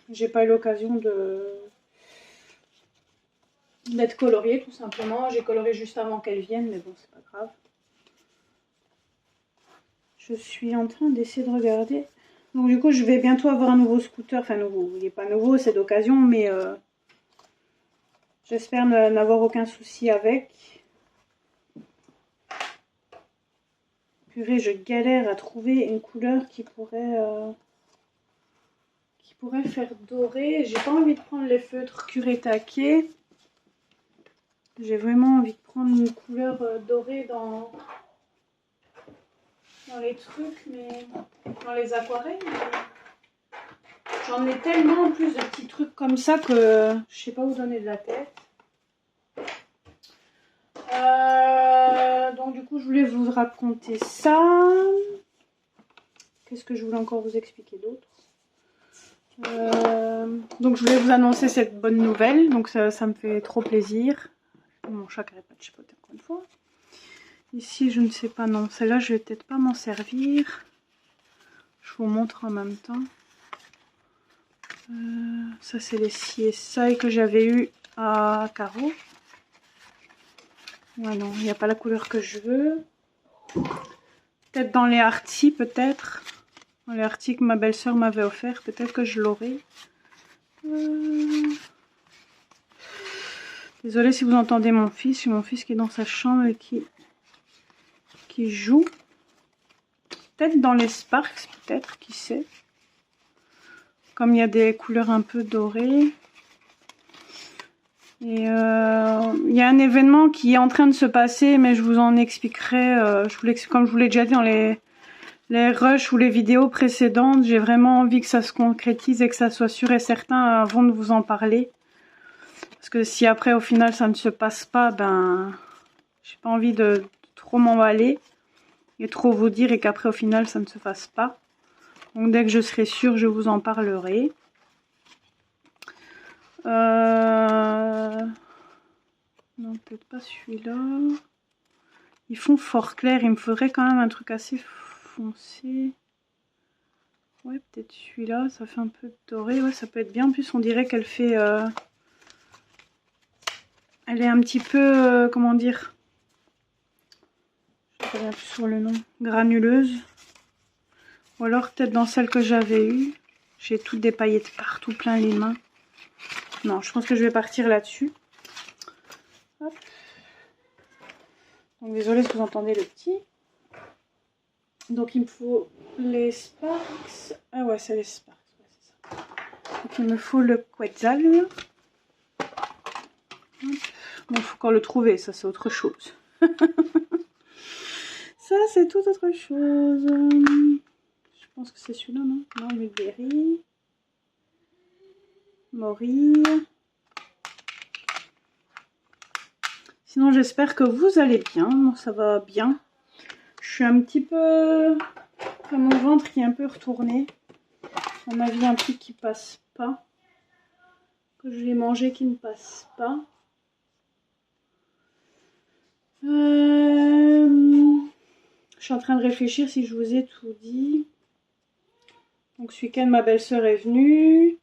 j'ai pas eu l'occasion d'être coloriée tout simplement. J'ai coloré juste avant qu'elle vienne, mais bon, c'est pas grave. Je suis en train d'essayer de regarder. Donc du coup, je vais bientôt avoir un nouveau scooter. Enfin nouveau, il n'est pas nouveau, c'est d'occasion, mais... j'espère n'avoir aucun souci avec. Purée, je galère à trouver une couleur qui pourrait faire doré. J'ai pas envie de prendre les feutres Kuretake. J'ai vraiment envie de prendre une couleur dorée dans les trucs, mais dans les aquarelles. J'en ai tellement en plus de petits trucs comme ça que je sais pas où donner de la tête. Donc du coup je voulais vous raconter ça. Qu'est-ce que je voulais encore vous expliquer d'autre? Donc je voulais vous annoncer cette bonne nouvelle. Donc ça me fait trop plaisir. Mon chat qui n'arrête pas de chipoter encore une fois. Ici je ne sais pas, non, celle-là je vais peut-être pas m'en servir. Je vous montre en même temps. Ça c'est les CSI que j'avais eu à Caro. Ouais, non, il n'y a pas la couleur que je veux. Peut-être dans les Arty, peut-être. Dans les Arty que ma belle-sœur m'avait offert. Peut-être que je l'aurai. Désolée si vous entendez mon fils. J'ai mon fils qui est dans sa chambre et qui joue. Peut-être dans les Sparks, peut-être, qui sait. Comme il y a des couleurs un peu dorées. Et il y a un événement qui est en train de se passer, mais je vous en expliquerai, comme je vous l'ai déjà dit dans les rushs ou les vidéos précédentes, j'ai vraiment envie que ça se concrétise et que ça soit sûr et certain avant de vous en parler. Parce que si après au final ça ne se passe pas, ben j'ai pas envie de trop m'emballer et trop vous dire et qu'après au final ça ne se fasse pas. Donc dès que je serai sûre, je vous en parlerai. Non, peut-être pas celui-là. Ils font fort clair. Il me faudrait quand même un truc assez foncé. Ouais, peut-être celui-là. Ça fait un peu doré. Ouais, ça peut être bien. En plus, on dirait qu'elle fait... elle est un petit peu... comment dire? Je reviens plus sur le nom. Granuleuse. Ou alors peut-être dans celle que j'avais eue. J'ai toutes des paillettes partout, plein les mains. Non, je pense que je vais partir là-dessus. Hop. Donc désolée si vous entendez le petit. Donc il me faut les Sparks. Ah ouais, c'est les Sparks. Ouais, c'est ça. Donc, il me faut le Quetzal. Bon, faut encore le trouver, ça c'est autre chose. Ça c'est tout autre chose. Je pense que c'est celui-là, non? Non, Mulberry. Maury. Sinon, j'espère que vous allez bien. Moi, ça va bien. Je suis un petit peu... Mon ventre qui est un peu retourné. À mon avis, un truc qui passe pas. Que je vais manger qui ne passe pas. Je suis en train de réfléchir si je vous ai tout dit. Donc ce week-end, ma belle-sœur est venue.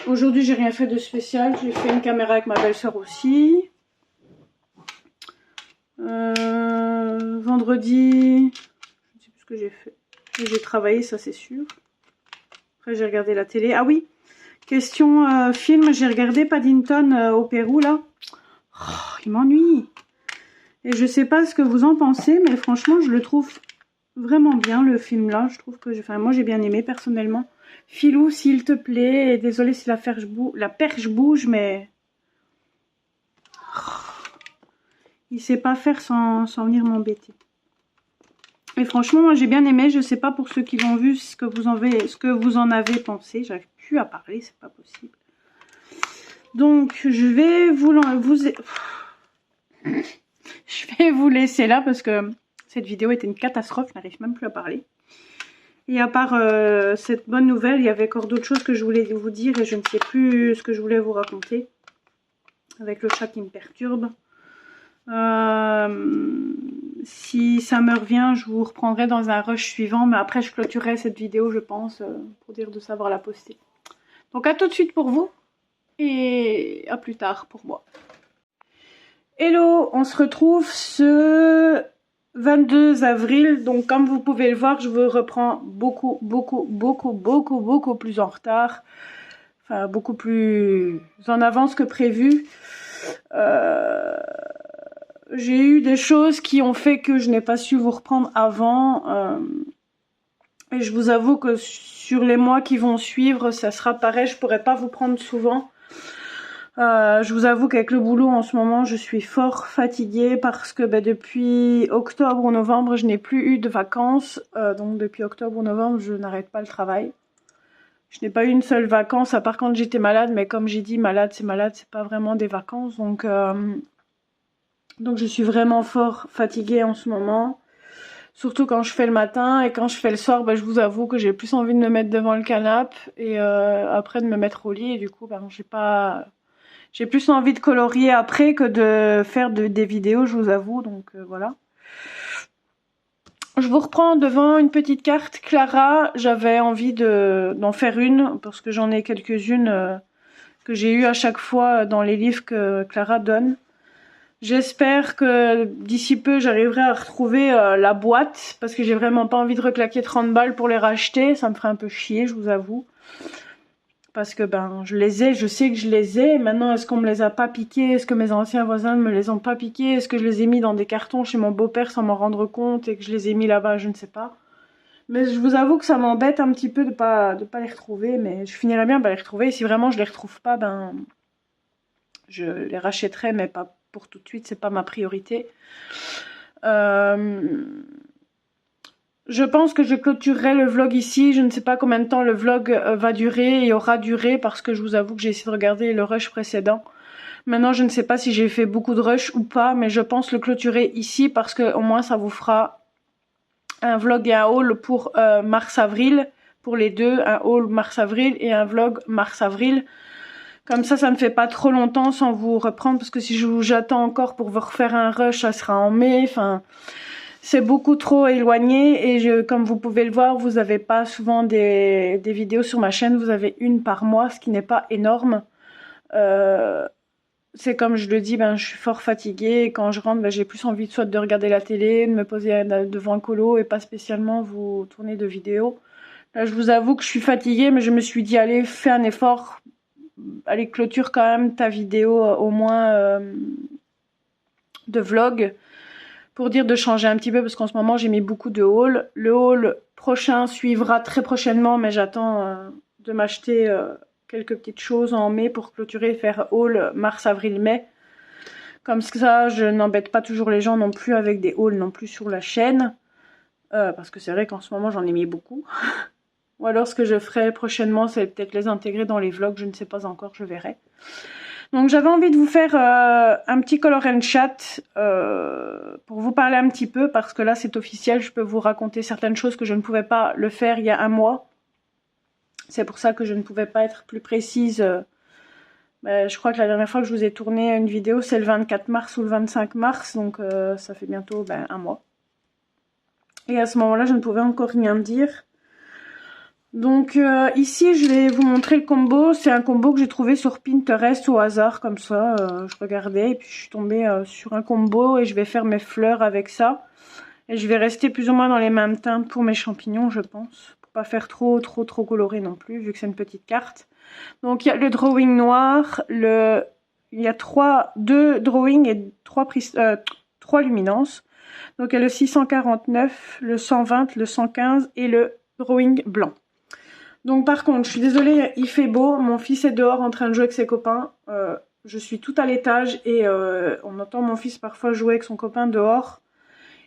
Aujourd'hui, j'ai rien fait de spécial. J'ai fait une caméra avec ma belle-sœur aussi. Vendredi, je ne sais plus ce que j'ai fait. J'ai travaillé, ça c'est sûr. Après, j'ai regardé la télé. Ah oui, question film. J'ai regardé Paddington au Pérou, là. Oh, il m'ennuie. Et je sais pas ce que vous en pensez, mais franchement, je le trouve vraiment bien, le film là. Je trouve que, enfin, moi j'ai bien aimé personnellement. Philou, s'il te plaît, et désolé si la perche bouge, mais il sait pas faire sans venir m'embêter. Et franchement, moi j'ai bien aimé. Je sais pas pour ceux qui l'ont vu ce que vous en avez pensé. J'arrive plus à parler, c'est pas possible. Donc je vais je vais vous laisser là parce que cette vidéo était une catastrophe, je n'arrive même plus à parler. Et à part cette bonne nouvelle, il y avait encore d'autres choses que je voulais vous dire et je ne sais plus ce que je voulais vous raconter. Avec le chat qui me perturbe. Si ça me revient, je vous reprendrai dans un rush suivant. Mais après, je clôturerai cette vidéo, je pense, pour dire de savoir la poster. Donc à tout de suite pour vous et à plus tard pour moi. Hello, on se retrouve ce 22 avril. Donc comme vous pouvez le voir, je vous reprends beaucoup plus en retard. Enfin, beaucoup plus en avance que prévu. J'ai eu des choses qui ont fait que je n'ai pas su vous reprendre avant. Et je vous avoue que sur les mois qui vont suivre, ça sera pareil. Je pourrai pas vous prendre souvent. Je vous avoue qu'avec le boulot en ce moment, je suis fort fatiguée parce que depuis octobre ou novembre, je n'ai plus eu de vacances. Donc depuis octobre ou novembre, je n'arrête pas le travail. Je n'ai pas eu une seule vacance, à part quand j'étais malade. Mais comme j'ai dit, malade, c'est pas vraiment des vacances. Donc je suis vraiment fort fatiguée en ce moment. Surtout quand je fais le matin et quand je fais le soir, je vous avoue que j'ai plus envie de me mettre devant le canapé et après de me mettre au lit. Et du coup, j'ai plus envie de colorier après que de faire des vidéos, je vous avoue. Donc voilà. Je vous reprends devant une petite carte Clara. J'avais envie d'en faire une parce que j'en ai quelques-unes que j'ai eues à chaque fois dans les livres que Clara donne. J'espère que d'ici peu j'arriverai à retrouver la boîte parce que j'ai vraiment pas envie de reclaquer 30 balles pour les racheter. Ça me ferait un peu chier, je vous avoue. Parce que je les ai, je sais que je les ai. Maintenant, est-ce qu'on me les a pas piqués? Est-ce que mes anciens voisins ne me les ont pas piqués? Est-ce que je les ai mis dans des cartons chez mon beau-père sans m'en rendre compte et que je les ai mis là-bas? Je ne sais pas. Mais je vous avoue que ça m'embête un petit peu de pas les retrouver. Mais je finirais bien par les retrouver. Et si vraiment je les retrouve pas, je les rachèterai, mais pas pour tout de suite. C'est pas ma priorité. Je pense que je clôturerai le vlog ici. Je ne sais pas combien de temps le vlog va durer et aura duré parce que je vous avoue que j'ai essayé de regarder le rush précédent. Maintenant, je ne sais pas si j'ai fait beaucoup de rush ou pas, mais je pense le clôturer ici parce que au moins ça vous fera un vlog et un haul pour mars-avril. Pour les deux, un haul mars-avril et un vlog mars-avril. Comme ça me fait pas trop longtemps sans vous reprendre parce que si j'attends encore pour vous refaire un rush, ça sera en mai. Enfin... C'est beaucoup trop éloigné et comme vous pouvez le voir, vous n'avez pas souvent des vidéos sur ma chaîne. Vous avez une par mois, ce qui n'est pas énorme. C'est comme je le dis, je suis fort fatiguée. Et quand je rentre, j'ai plus envie soit de regarder la télé, de me poser devant un colo et pas spécialement vous tourner de vidéos. Là, je vous avoue que je suis fatiguée, mais je me suis dit, allez, fais un effort. Allez, clôture quand même ta vidéo au moins de vlog. Pour dire de changer un petit peu parce qu'en ce moment j'ai mis beaucoup de hauls. Le haul prochain suivra très prochainement mais j'attends m'acheter quelques petites choses en mai pour clôturer, faire haul mars, avril, mai. Comme ça, je n'embête pas toujours les gens non plus avec des hauls non plus sur la chaîne. Parce que c'est vrai qu'en ce moment, j'en ai mis beaucoup. Ou alors, ce que je ferai prochainement, c'est peut-être les intégrer dans les vlogs. Je ne sais pas encore, je verrai. Donc, j'avais envie de vous faire un petit color and chat pour vous parler un petit peu. Parce que là, c'est officiel. Je peux vous raconter certaines choses que je ne pouvais pas le faire il y a un mois. C'est pour ça que je ne pouvais pas être plus précise. Je crois que la dernière fois que je vous ai tourné une vidéo, c'est le 24 mars ou le 25 mars. Donc, ça fait bientôt un mois. Et à ce moment-là, je ne pouvais encore rien dire. Donc ici, je vais vous montrer le combo. C'est un combo que j'ai trouvé sur Pinterest au hasard, comme ça. Je regardais et puis je suis tombée sur un combo et je vais faire mes fleurs avec ça. Et je vais rester plus ou moins dans les mêmes teintes pour mes champignons, je pense. Pour pas faire trop coloré non plus, vu que c'est une petite carte. Donc il y a le drawing noir, il y a deux drawings et trois luminances. Donc il y a le 649, le 120, le 115 et le drawing blanc. Donc par contre, je suis désolée, il fait beau, mon fils est dehors en train de jouer avec ses copains. Je suis tout à l'étage et on entend mon fils parfois jouer avec son copain dehors.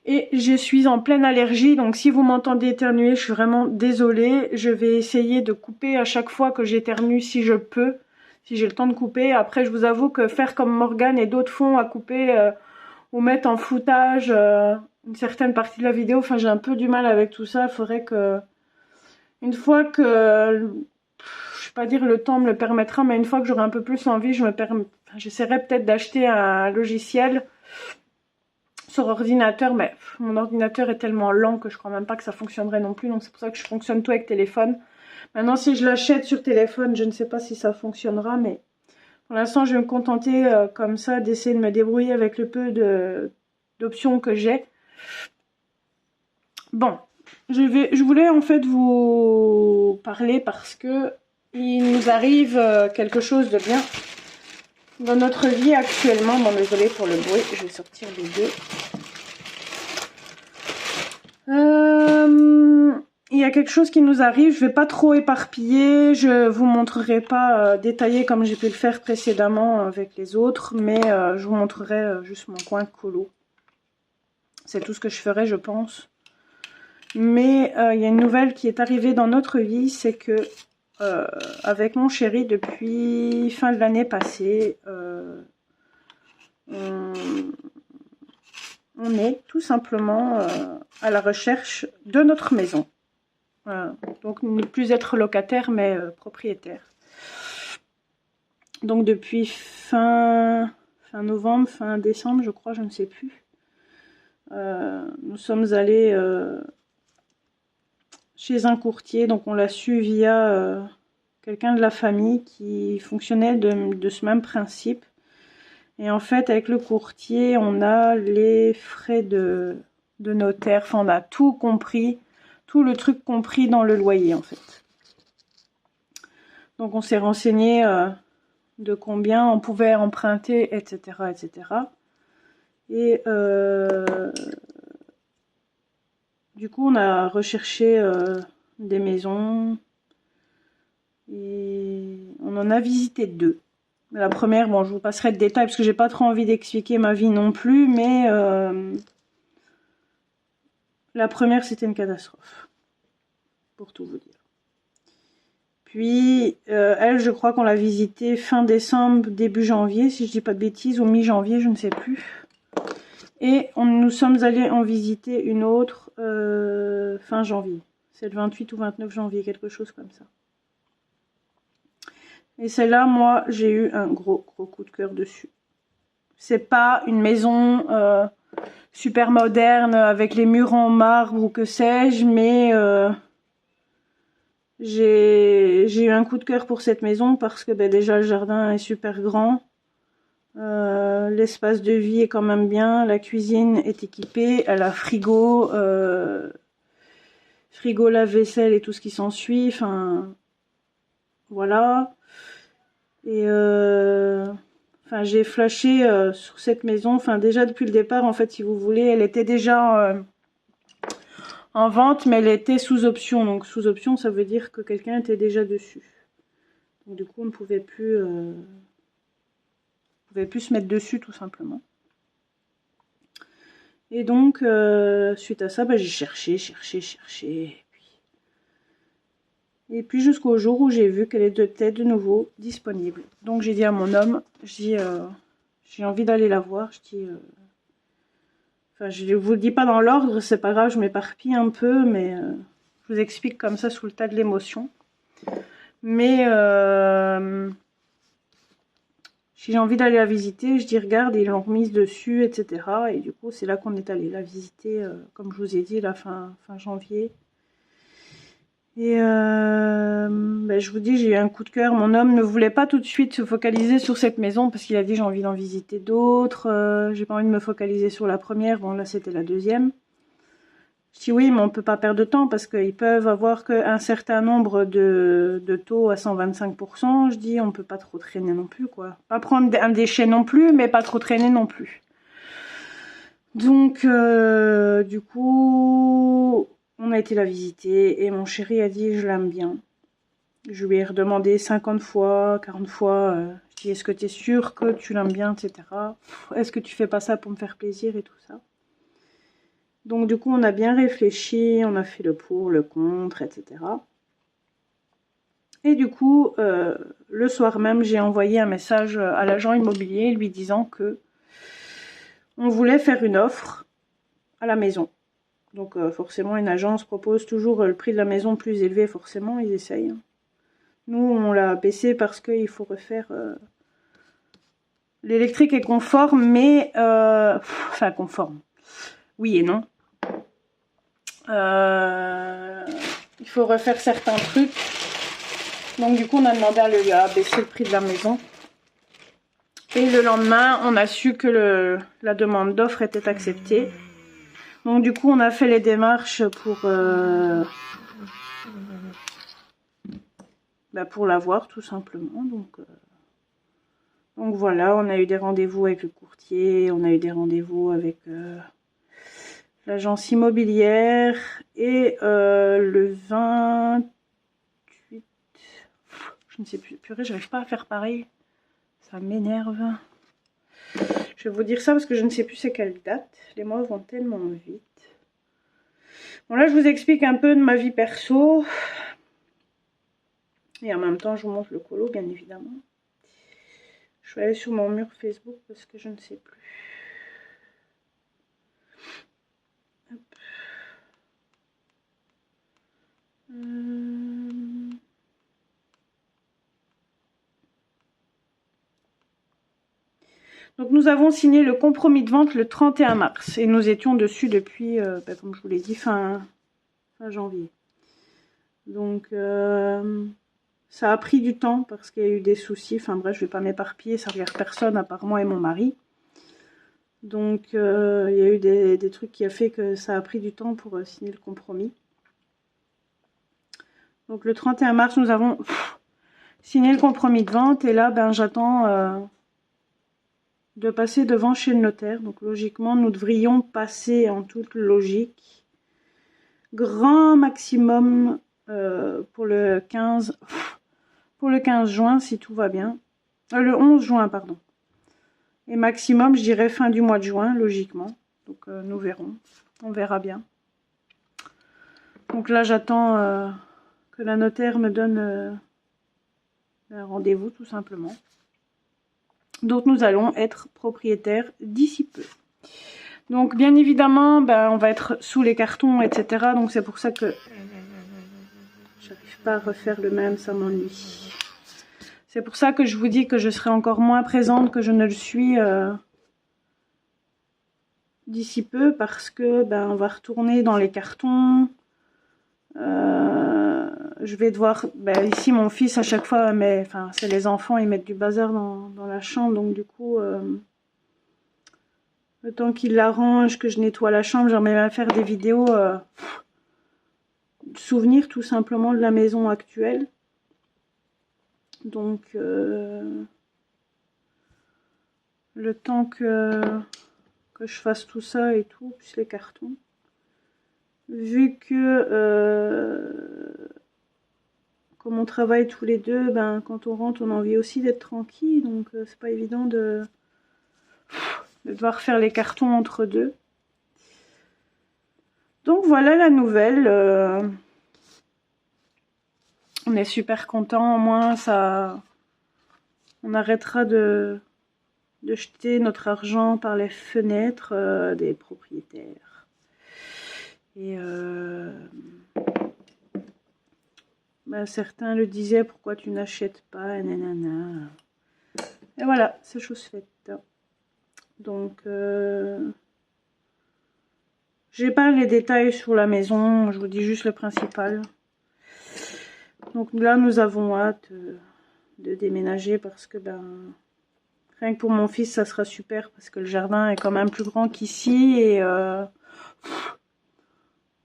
Et je suis en pleine allergie, donc si vous m'entendez éternuer, je suis vraiment désolée. Je vais essayer de couper à chaque fois que j'éternue si je peux, si j'ai le temps de couper. Après, je vous avoue que faire comme Morgane et d'autres font à couper ou mettre en floutage une certaine partie de la vidéo, enfin j'ai un peu du mal avec tout ça. Il faudrait que... Une fois que, je ne vais pas dire le temps me le permettra, mais une fois que j'aurai un peu plus envie, j'essaierai peut-être d'acheter un logiciel sur ordinateur, mais mon ordinateur est tellement lent que je crois même pas que ça fonctionnerait non plus, donc c'est pour ça que je fonctionne tout avec téléphone. Maintenant, si je l'achète sur téléphone, je ne sais pas si ça fonctionnera, mais pour l'instant, je vais me contenter comme ça d'essayer de me débrouiller avec le peu d'options que j'ai. Bon. Je voulais en fait vous parler parce que il nous arrive quelque chose de bien dans notre vie actuellement. Bon, désolé pour le bruit, je vais sortir les deux. Il y a quelque chose qui nous arrive, je vais pas trop éparpiller, je vous montrerai pas détaillé comme j'ai pu le faire précédemment avec les autres, mais je vous montrerai juste mon coin colo. C'est tout ce que je ferai, je pense. Mais il y a une nouvelle qui est arrivée dans notre vie, c'est que avec mon chéri, depuis fin de l'année passée, on est tout simplement à la recherche de notre maison. Donc ne plus être locataire, mais propriétaire. Donc depuis fin novembre, fin décembre, je crois, je ne sais plus. Nous sommes allés... chez un courtier, donc on l'a su via quelqu'un de la famille qui fonctionnait de ce même principe. Et en fait, avec le courtier, on a les frais de notaire, enfin on a tout compris, tout le truc compris dans le loyer en fait. Donc on s'est renseigné de combien on pouvait emprunter, etc. etc. Et du coup, on a recherché des maisons et on en a visité deux. La première, bon, je vous passerai le détail parce que j'ai pas trop envie d'expliquer ma vie non plus, mais la première, c'était une catastrophe, pour tout vous dire. Puis, elle, je crois qu'on l'a visitée fin décembre, début janvier, si je dis pas de bêtises, ou mi-janvier, je ne sais plus. Et nous sommes allés en visiter une autre fin janvier. C'est le 28 ou 29 janvier, quelque chose comme ça. Et celle-là, moi, j'ai eu un gros coup de cœur dessus. C'est pas une maison super moderne avec les murs en marbre ou que sais-je, mais j'ai eu un coup de cœur pour cette maison parce que déjà le jardin est super grand. L'espace de vie est quand même bien, la cuisine est équipée, elle a frigo, lave-vaisselle et tout ce qui s'ensuit, enfin voilà. Et enfin j'ai flashé sur cette maison, enfin déjà depuis le départ en fait si vous voulez, elle était déjà en vente, mais elle était sous option. Donc sous option, ça veut dire que quelqu'un était déjà dessus. Donc du coup, on ne pouvait plus, se mettre dessus tout simplement. Et donc, suite à ça, bah, j'ai cherché. Et puis jusqu'au jour où j'ai vu qu'elle était de nouveau disponible. Donc j'ai dit à mon homme, j'ai envie d'aller la voir. Enfin, je vous le dis pas dans l'ordre, c'est pas grave, je m'éparpille un peu, mais je vous explique comme ça sous le tas de l'émotion. Mais si j'ai envie d'aller la visiter, je dis regarde, ils l'ont remise dessus, etc. Et du coup, c'est là qu'on est allé la visiter, comme je vous ai dit, la fin janvier. Et ben, je vous dis, j'ai eu un coup de cœur. Mon homme ne voulait pas tout de suite se focaliser sur cette maison parce qu'il a dit j'ai envie d'en visiter d'autres. J'ai pas envie de me focaliser sur la première. Bon, là, c'était la deuxième. Je dis oui, mais on peut pas perdre de temps parce qu'ils peuvent avoir qu'un certain nombre de taux à 125%. Je dis on peut pas trop traîner non plus, quoi. Pas prendre un déchet non plus, mais pas trop traîner non plus. Donc, du coup, on a été la visiter et mon chéri a dit je l'aime bien. Je lui ai redemandé 50 fois, 40 fois. Je dis est-ce que tu es sûr que tu l'aimes bien, etc. Est-ce que tu fais pas ça pour me faire plaisir et tout ça. Donc du coup, on a bien réfléchi, on a fait le pour, le contre, etc. Et du coup, le soir même, j'ai envoyé un message à l'agent immobilier lui disant que on voulait faire une offre à la maison. Donc forcément, une agence propose toujours le prix de la maison plus élevé, forcément, ils essayent. Nous, on l'a baissé parce qu'il faut refaire... L'électrique est conforme, mais... Enfin, conforme. Oui et non. Il faut refaire certains trucs. Donc du coup, on a demandé à baisser le prix de la maison. Et le lendemain, on a su que la demande d'offre était acceptée. Donc du coup, on a fait les démarches pour l'avoir tout simplement. Donc voilà, on a eu des rendez-vous avec le courtier, on a eu des rendez-vous avec l'agence immobilière. Et le 28... Je ne sais plus, purée, j'arrive pas à faire pareil. Ça m'énerve. Je vais vous dire ça parce que je ne sais plus c'est quelle date. Les mois vont tellement vite. Bon, là, je vous explique un peu de ma vie perso. Et en même temps, je vous montre le colo, bien évidemment. Je vais aller sur mon mur Facebook parce que je ne sais plus. Hop. Donc nous avons signé le compromis de vente le 31 mars et nous étions dessus depuis, comme je vous l'ai dit, fin janvier. Donc ça a pris du temps parce qu'il y a eu des soucis. Enfin bref, je ne vais pas m'éparpiller, ça ne regarde personne à part moi et mon mari. Donc il y a eu des trucs qui a fait que ça a pris du temps pour signer le compromis. Donc le 31 mars, nous avons signé le compromis de vente et là, ben j'attends de passer devant chez le notaire. Donc logiquement, nous devrions passer en toute logique grand maximum pour le 15 juin si tout va bien. Le 11 juin, pardon. Et maximum, je dirais fin du mois de juin, logiquement. Donc nous verrons. On verra bien. Donc là, j'attends que la notaire me donne un rendez-vous, tout simplement. Donc nous allons être propriétaires d'ici peu. Donc bien évidemment, on va être sous les cartons, etc. Donc c'est pour ça que j'arrive pas à refaire le même, ça m'ennuie. C'est pour ça que je vous dis que je serai encore moins présente que je ne le suis d'ici peu, parce que on va retourner dans les cartons. Je vais devoir... ici, mon fils, à chaque fois, c'est les enfants, ils mettent du bazar dans la chambre. Donc, du coup, le temps qu'il l'arrange, que je nettoie la chambre, j'aimerais bien faire des vidéos de souvenirs, tout simplement, de la maison actuelle. Donc, le temps que je fasse tout ça et tout, plus les cartons. vu que comme on travaille tous les deux, ben quand on rentre, on a envie aussi d'être tranquille, donc c'est pas évident de devoir faire les cartons entre deux. Donc voilà la nouvelle. On est super content, au moins ça, on arrêtera de jeter notre argent par les fenêtres des propriétaires. Et ben, certains le disaient, pourquoi tu n'achètes pas, nanana. Et voilà, c'est chose faite. Donc j'ai pas les détails sur la maison, je vous dis juste le principal. Donc là, nous avons hâte de déménager parce que ben rien que pour mon fils, ça sera super parce que le jardin est quand même plus grand qu'ici et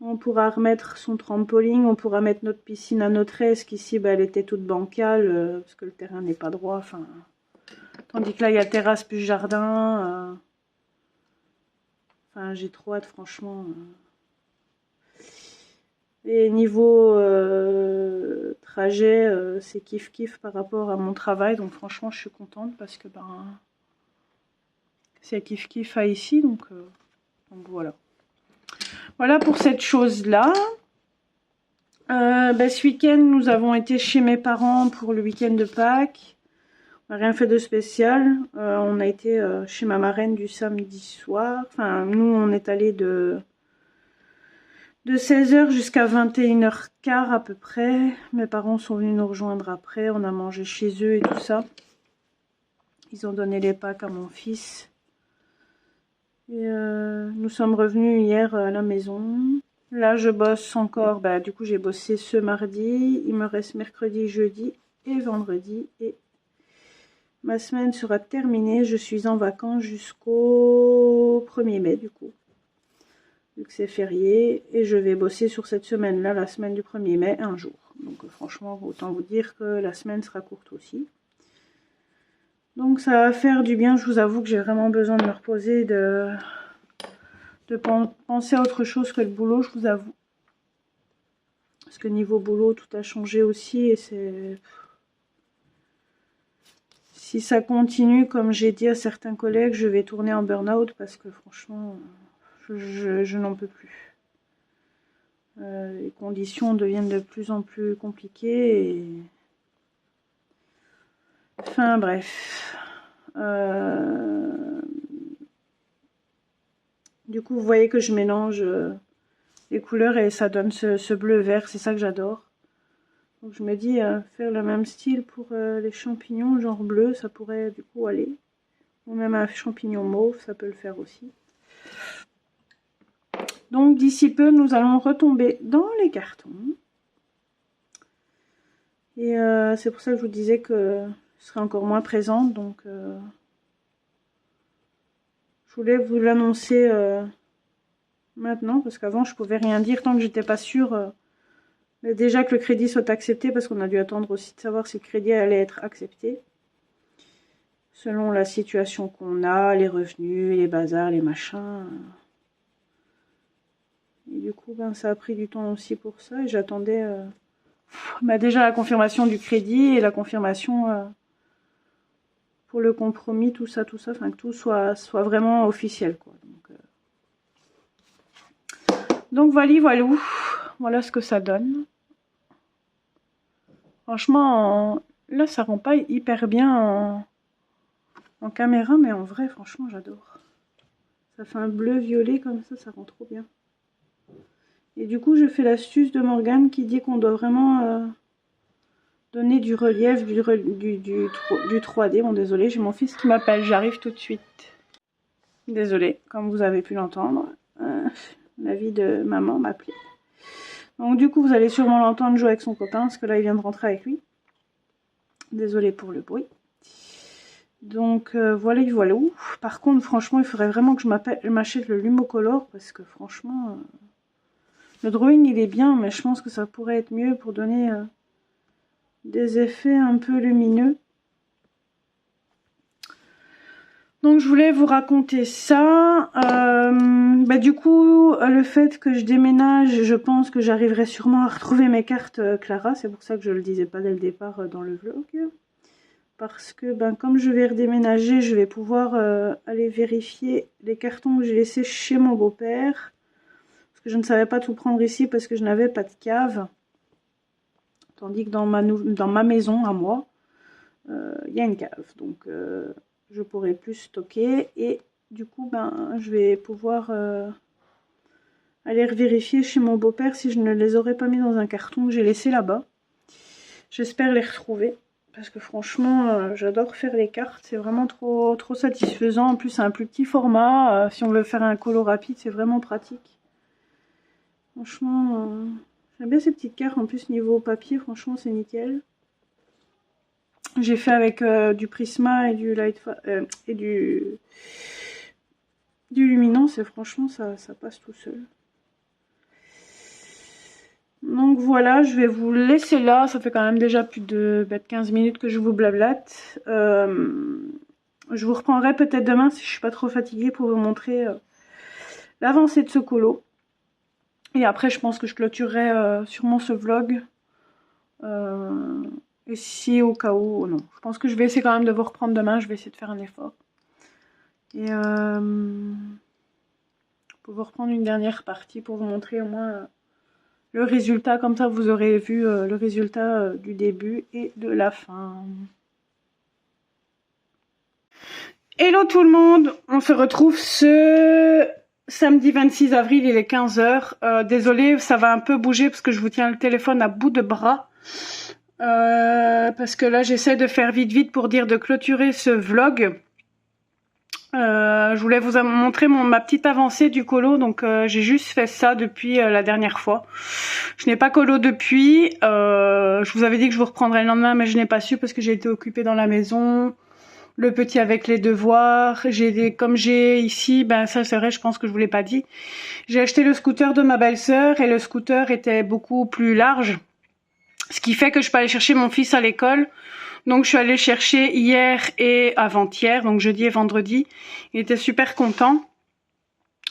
on pourra remettre son trampoline, on pourra mettre notre piscine à notre aise, qu'ici ben, elle était toute bancale parce que le terrain n'est pas droit. Enfin, tandis que là, il y a terrasse plus jardin. Enfin, j'ai trop hâte, franchement. Et niveau trajet, c'est kiff par rapport à mon travail. Donc franchement, je suis contente parce que ben c'est kiff à ici. Donc voilà. Voilà pour cette chose-là. Ben, ce week-end, nous avons été chez mes parents pour le week-end de Pâques. On n'a rien fait de spécial. On a été chez ma marraine du samedi soir. Enfin, nous, on est allé de 16h jusqu'à 21h15 à peu près. Mes parents sont venus nous rejoindre après. On a mangé chez eux et tout ça. Ils ont donné les Pâques à mon fils. Et nous sommes revenus hier à la maison. Là, je bosse encore. Bah, du coup, j'ai bossé ce mardi. Il me reste mercredi, jeudi et vendredi. Et ma semaine sera terminée. Je suis en vacances jusqu'au 1er mai, du coup. Vu que c'est férié. Et je vais bosser sur cette semaine-là, la semaine du 1er mai, un jour. Donc, franchement, autant vous dire que la semaine sera courte aussi. Donc, ça va faire du bien. Je vous avoue que j'ai vraiment besoin de me reposer, de penser à autre chose que le boulot, je vous avoue. Parce que niveau boulot, tout a changé aussi et c'est... Si ça continue, comme j'ai dit à certains collègues, je vais tourner en burn-out parce que franchement, je n'en peux plus. Les conditions deviennent de plus en plus compliquées et... Enfin bref. Du coup, vous voyez que je mélange les couleurs et ça donne ce bleu-vert, c'est ça que j'adore. Donc je me dis, faire le même style pour les champignons, genre bleu, ça pourrait du coup aller. Ou même un champignon mauve, ça peut le faire aussi. Donc d'ici peu, nous allons retomber dans les cartons. Et c'est pour ça que je vous disais que je serai encore moins présente. Donc je voulais vous l'annoncer maintenant, parce qu'avant je pouvais rien dire tant que j'étais pas sûre. Mais déjà que le crédit soit accepté, parce qu'on a dû attendre aussi de savoir si le crédit allait être accepté. Selon la situation qu'on a, les revenus, les bazars, les machins. Et du coup, ben, ça a pris du temps aussi pour ça. Et j'attendais déjà la confirmation du crédit et la confirmation pour le compromis, tout ça. Enfin, que tout soit vraiment officiel, quoi. Donc voilà. Voilà ce que ça donne. Franchement, là, ça rend pas hyper bien en caméra, mais en vrai, franchement, j'adore. Ça fait un bleu-violet comme ça rend trop bien. Et du coup, je fais l'astuce de Morgane qui dit qu'on doit vraiment donner du relief, du 3D. Bon, désolé, j'ai mon fils qui m'appelle, j'arrive tout de suite. Désolé, comme vous avez pu l'entendre, la vie de maman m'appelait. Donc du coup, vous allez sûrement l'entendre jouer avec son copain, parce que là, il vient de rentrer avec lui. Désolé pour le bruit. Donc voilà. Par contre, franchement, il faudrait vraiment que je m'achète le Lumocolor, parce que franchement, le drawing, il est bien, mais je pense que ça pourrait être mieux pour donner des effets un peu lumineux. Donc je voulais vous raconter ça. Bah, du coup, le fait que je déménage, je pense que j'arriverai sûrement à retrouver mes cartes Clara. C'est pour ça que je le disais pas dès le départ dans le vlog. Parce que ben, comme je vais redéménager, je vais pouvoir aller vérifier les cartons que j'ai laissés chez mon beau-père. Parce que je ne savais pas tout prendre ici parce que je n'avais pas de cave. Tandis que dans ma maison à moi, il y a une cave. Donc je pourrai plus stocker. Et du coup, ben, je vais pouvoir aller vérifier chez mon beau-père si je ne les aurais pas mis dans un carton que j'ai laissé là-bas. J'espère les retrouver. Parce que franchement, j'adore faire les cartes. C'est vraiment trop satisfaisant. En plus, c'est un plus petit format. Si on veut faire un colo rapide, c'est vraiment pratique. Franchement, j'aime bien ces petites cartes. En plus, niveau papier, franchement, c'est nickel. J'ai fait avec du Prisma et du et du Luminance. Et franchement, ça passe tout seul. Donc voilà, je vais vous laisser là. Ça fait quand même déjà plus de 15 minutes que je vous blablate. Je vous reprendrai peut-être demain si je suis pas trop fatiguée pour vous montrer l'avancée de ce colo. Et après, je pense que je clôturerai sûrement ce vlog. Et si au cas où, non. Je pense que je vais essayer quand même de vous reprendre demain. Je vais essayer de faire un effort. Et pour vous reprendre une dernière partie pour vous montrer au moins... le résultat, comme ça vous aurez vu le résultat du début et de la fin. Hello tout le monde, on se retrouve ce samedi 26 avril, il est 15 h. Désolée, ça va un peu bouger parce que je vous tiens le téléphone à bout de bras. Parce que là j'essaie de faire vite pour dire de clôturer ce vlog. Je voulais vous montrer ma petite avancée du colo, donc j'ai juste fait ça depuis la dernière fois. Je n'ai pas colo depuis, je vous avais dit que je vous reprendrais le lendemain mais je n'ai pas su parce que j'ai été occupée dans la maison, le petit avec les devoirs, comme j'ai ici, ben ça c'est vrai, je pense que je vous l'ai pas dit, j'ai acheté le scooter de ma belle-sœur et le scooter était beaucoup plus large, ce qui fait que je peux aller chercher mon fils à l'école. Donc je suis allée chercher hier et avant-hier, donc jeudi et vendredi. Il était super content.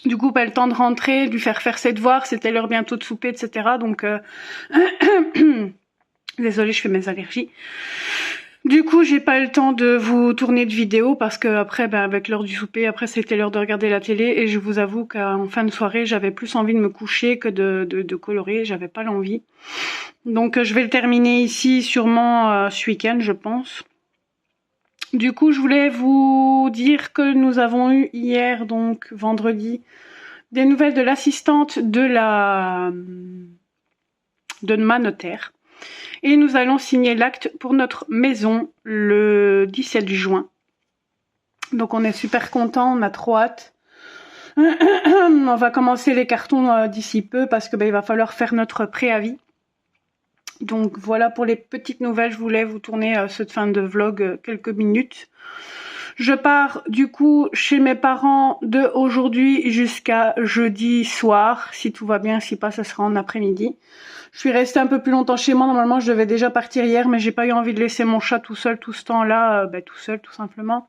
Du coup, pas le temps de rentrer, de lui faire ses devoirs, c'était l'heure bientôt de souper, etc. Donc, désolée, je fais mes allergies. Du coup, j'ai pas eu le temps de vous tourner de vidéo parce que après, ben, avec l'heure du souper, après c'était l'heure de regarder la télé et je vous avoue qu'en fin de soirée, j'avais plus envie de me coucher que de colorer, j'avais pas l'envie. Donc je vais le terminer ici sûrement ce week-end, je pense. Du coup, je voulais vous dire que nous avons eu hier, donc vendredi, des nouvelles de l'assistante de ma notaire. Et nous allons signer l'acte pour notre maison le 17 juin. Donc on est super contents, on a trop hâte. On va commencer les cartons d'ici peu parce que il va falloir faire notre préavis. Donc voilà pour les petites nouvelles, je voulais vous tourner cette fin de vlog quelques minutes. Je pars du coup chez mes parents de aujourd'hui jusqu'à jeudi soir, si tout va bien, si pas ça sera en après-midi. Je suis restée un peu plus longtemps chez moi, normalement je devais déjà partir hier mais j'ai pas eu envie de laisser mon chat tout seul tout ce temps-là, tout seul tout simplement.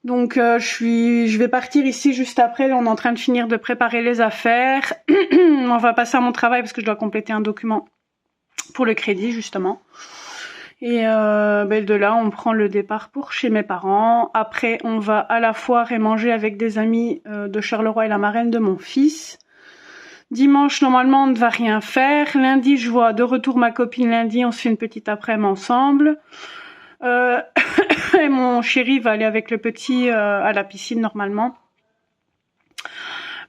Donc je vais partir ici juste après, on est en train de finir de préparer les affaires. On va passer à mon travail parce que je dois compléter un document pour le crédit justement. Et de là on prend le départ pour chez mes parents. Après on va à la foire et manger avec des amis de Charleroi et la marraine de mon fils. Dimanche normalement on ne va rien faire. Lundi je vois de retour ma copine, lundi on se fait une petite après-midi ensemble. Et mon chéri va aller avec le petit à la piscine normalement.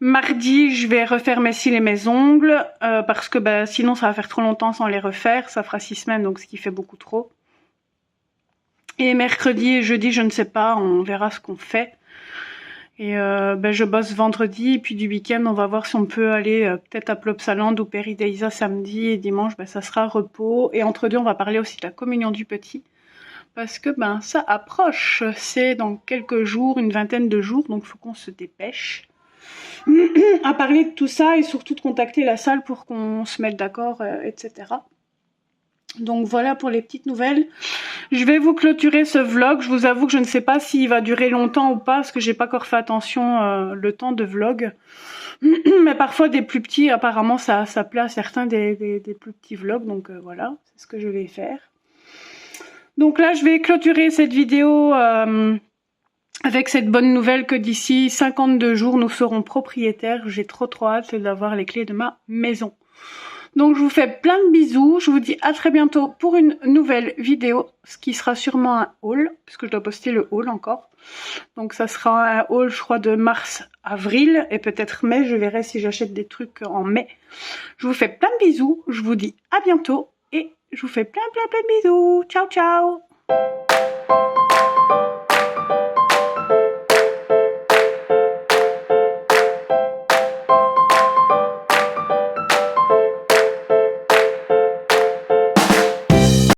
Mardi, je vais refaire mes cils et mes ongles parce que sinon ça va faire trop longtemps sans les refaire. Ça fera 6 semaines, donc ce qui fait beaucoup trop. Et mercredi et jeudi, je ne sais pas, on verra ce qu'on fait. Et je bosse vendredi et puis du week-end, on va voir si on peut aller peut-être à Plopsaland ou Perideisa samedi et dimanche, ça sera repos. Et entre deux, on va parler aussi de la communion du petit. Parce que ça approche, c'est dans quelques jours, une vingtaine de jours, donc il faut qu'on se dépêche à parler de tout ça et surtout de contacter la salle pour qu'on se mette d'accord, etc. Donc voilà pour les petites nouvelles. Je vais vous clôturer ce vlog. Je vous avoue que je ne sais pas s'il va durer longtemps ou pas, parce que j'ai pas encore fait attention le temps de vlog. Mais parfois des plus petits, apparemment ça plaît à certains des plus petits vlogs, donc voilà, c'est ce que je vais faire. Donc là je vais clôturer cette vidéo avec cette bonne nouvelle que d'ici 52 jours nous serons propriétaires. J'ai trop hâte d'avoir les clés de ma maison. Donc je vous fais plein de bisous, je vous dis à très bientôt pour une nouvelle vidéo, ce qui sera sûrement un haul, puisque je dois poster le haul encore. Donc ça sera un haul je crois de mars-avril et peut-être mai, je verrai si j'achète des trucs en mai. Je vous fais plein de bisous, je vous dis à bientôt et je vous fais plein de bisous. Ciao ciao.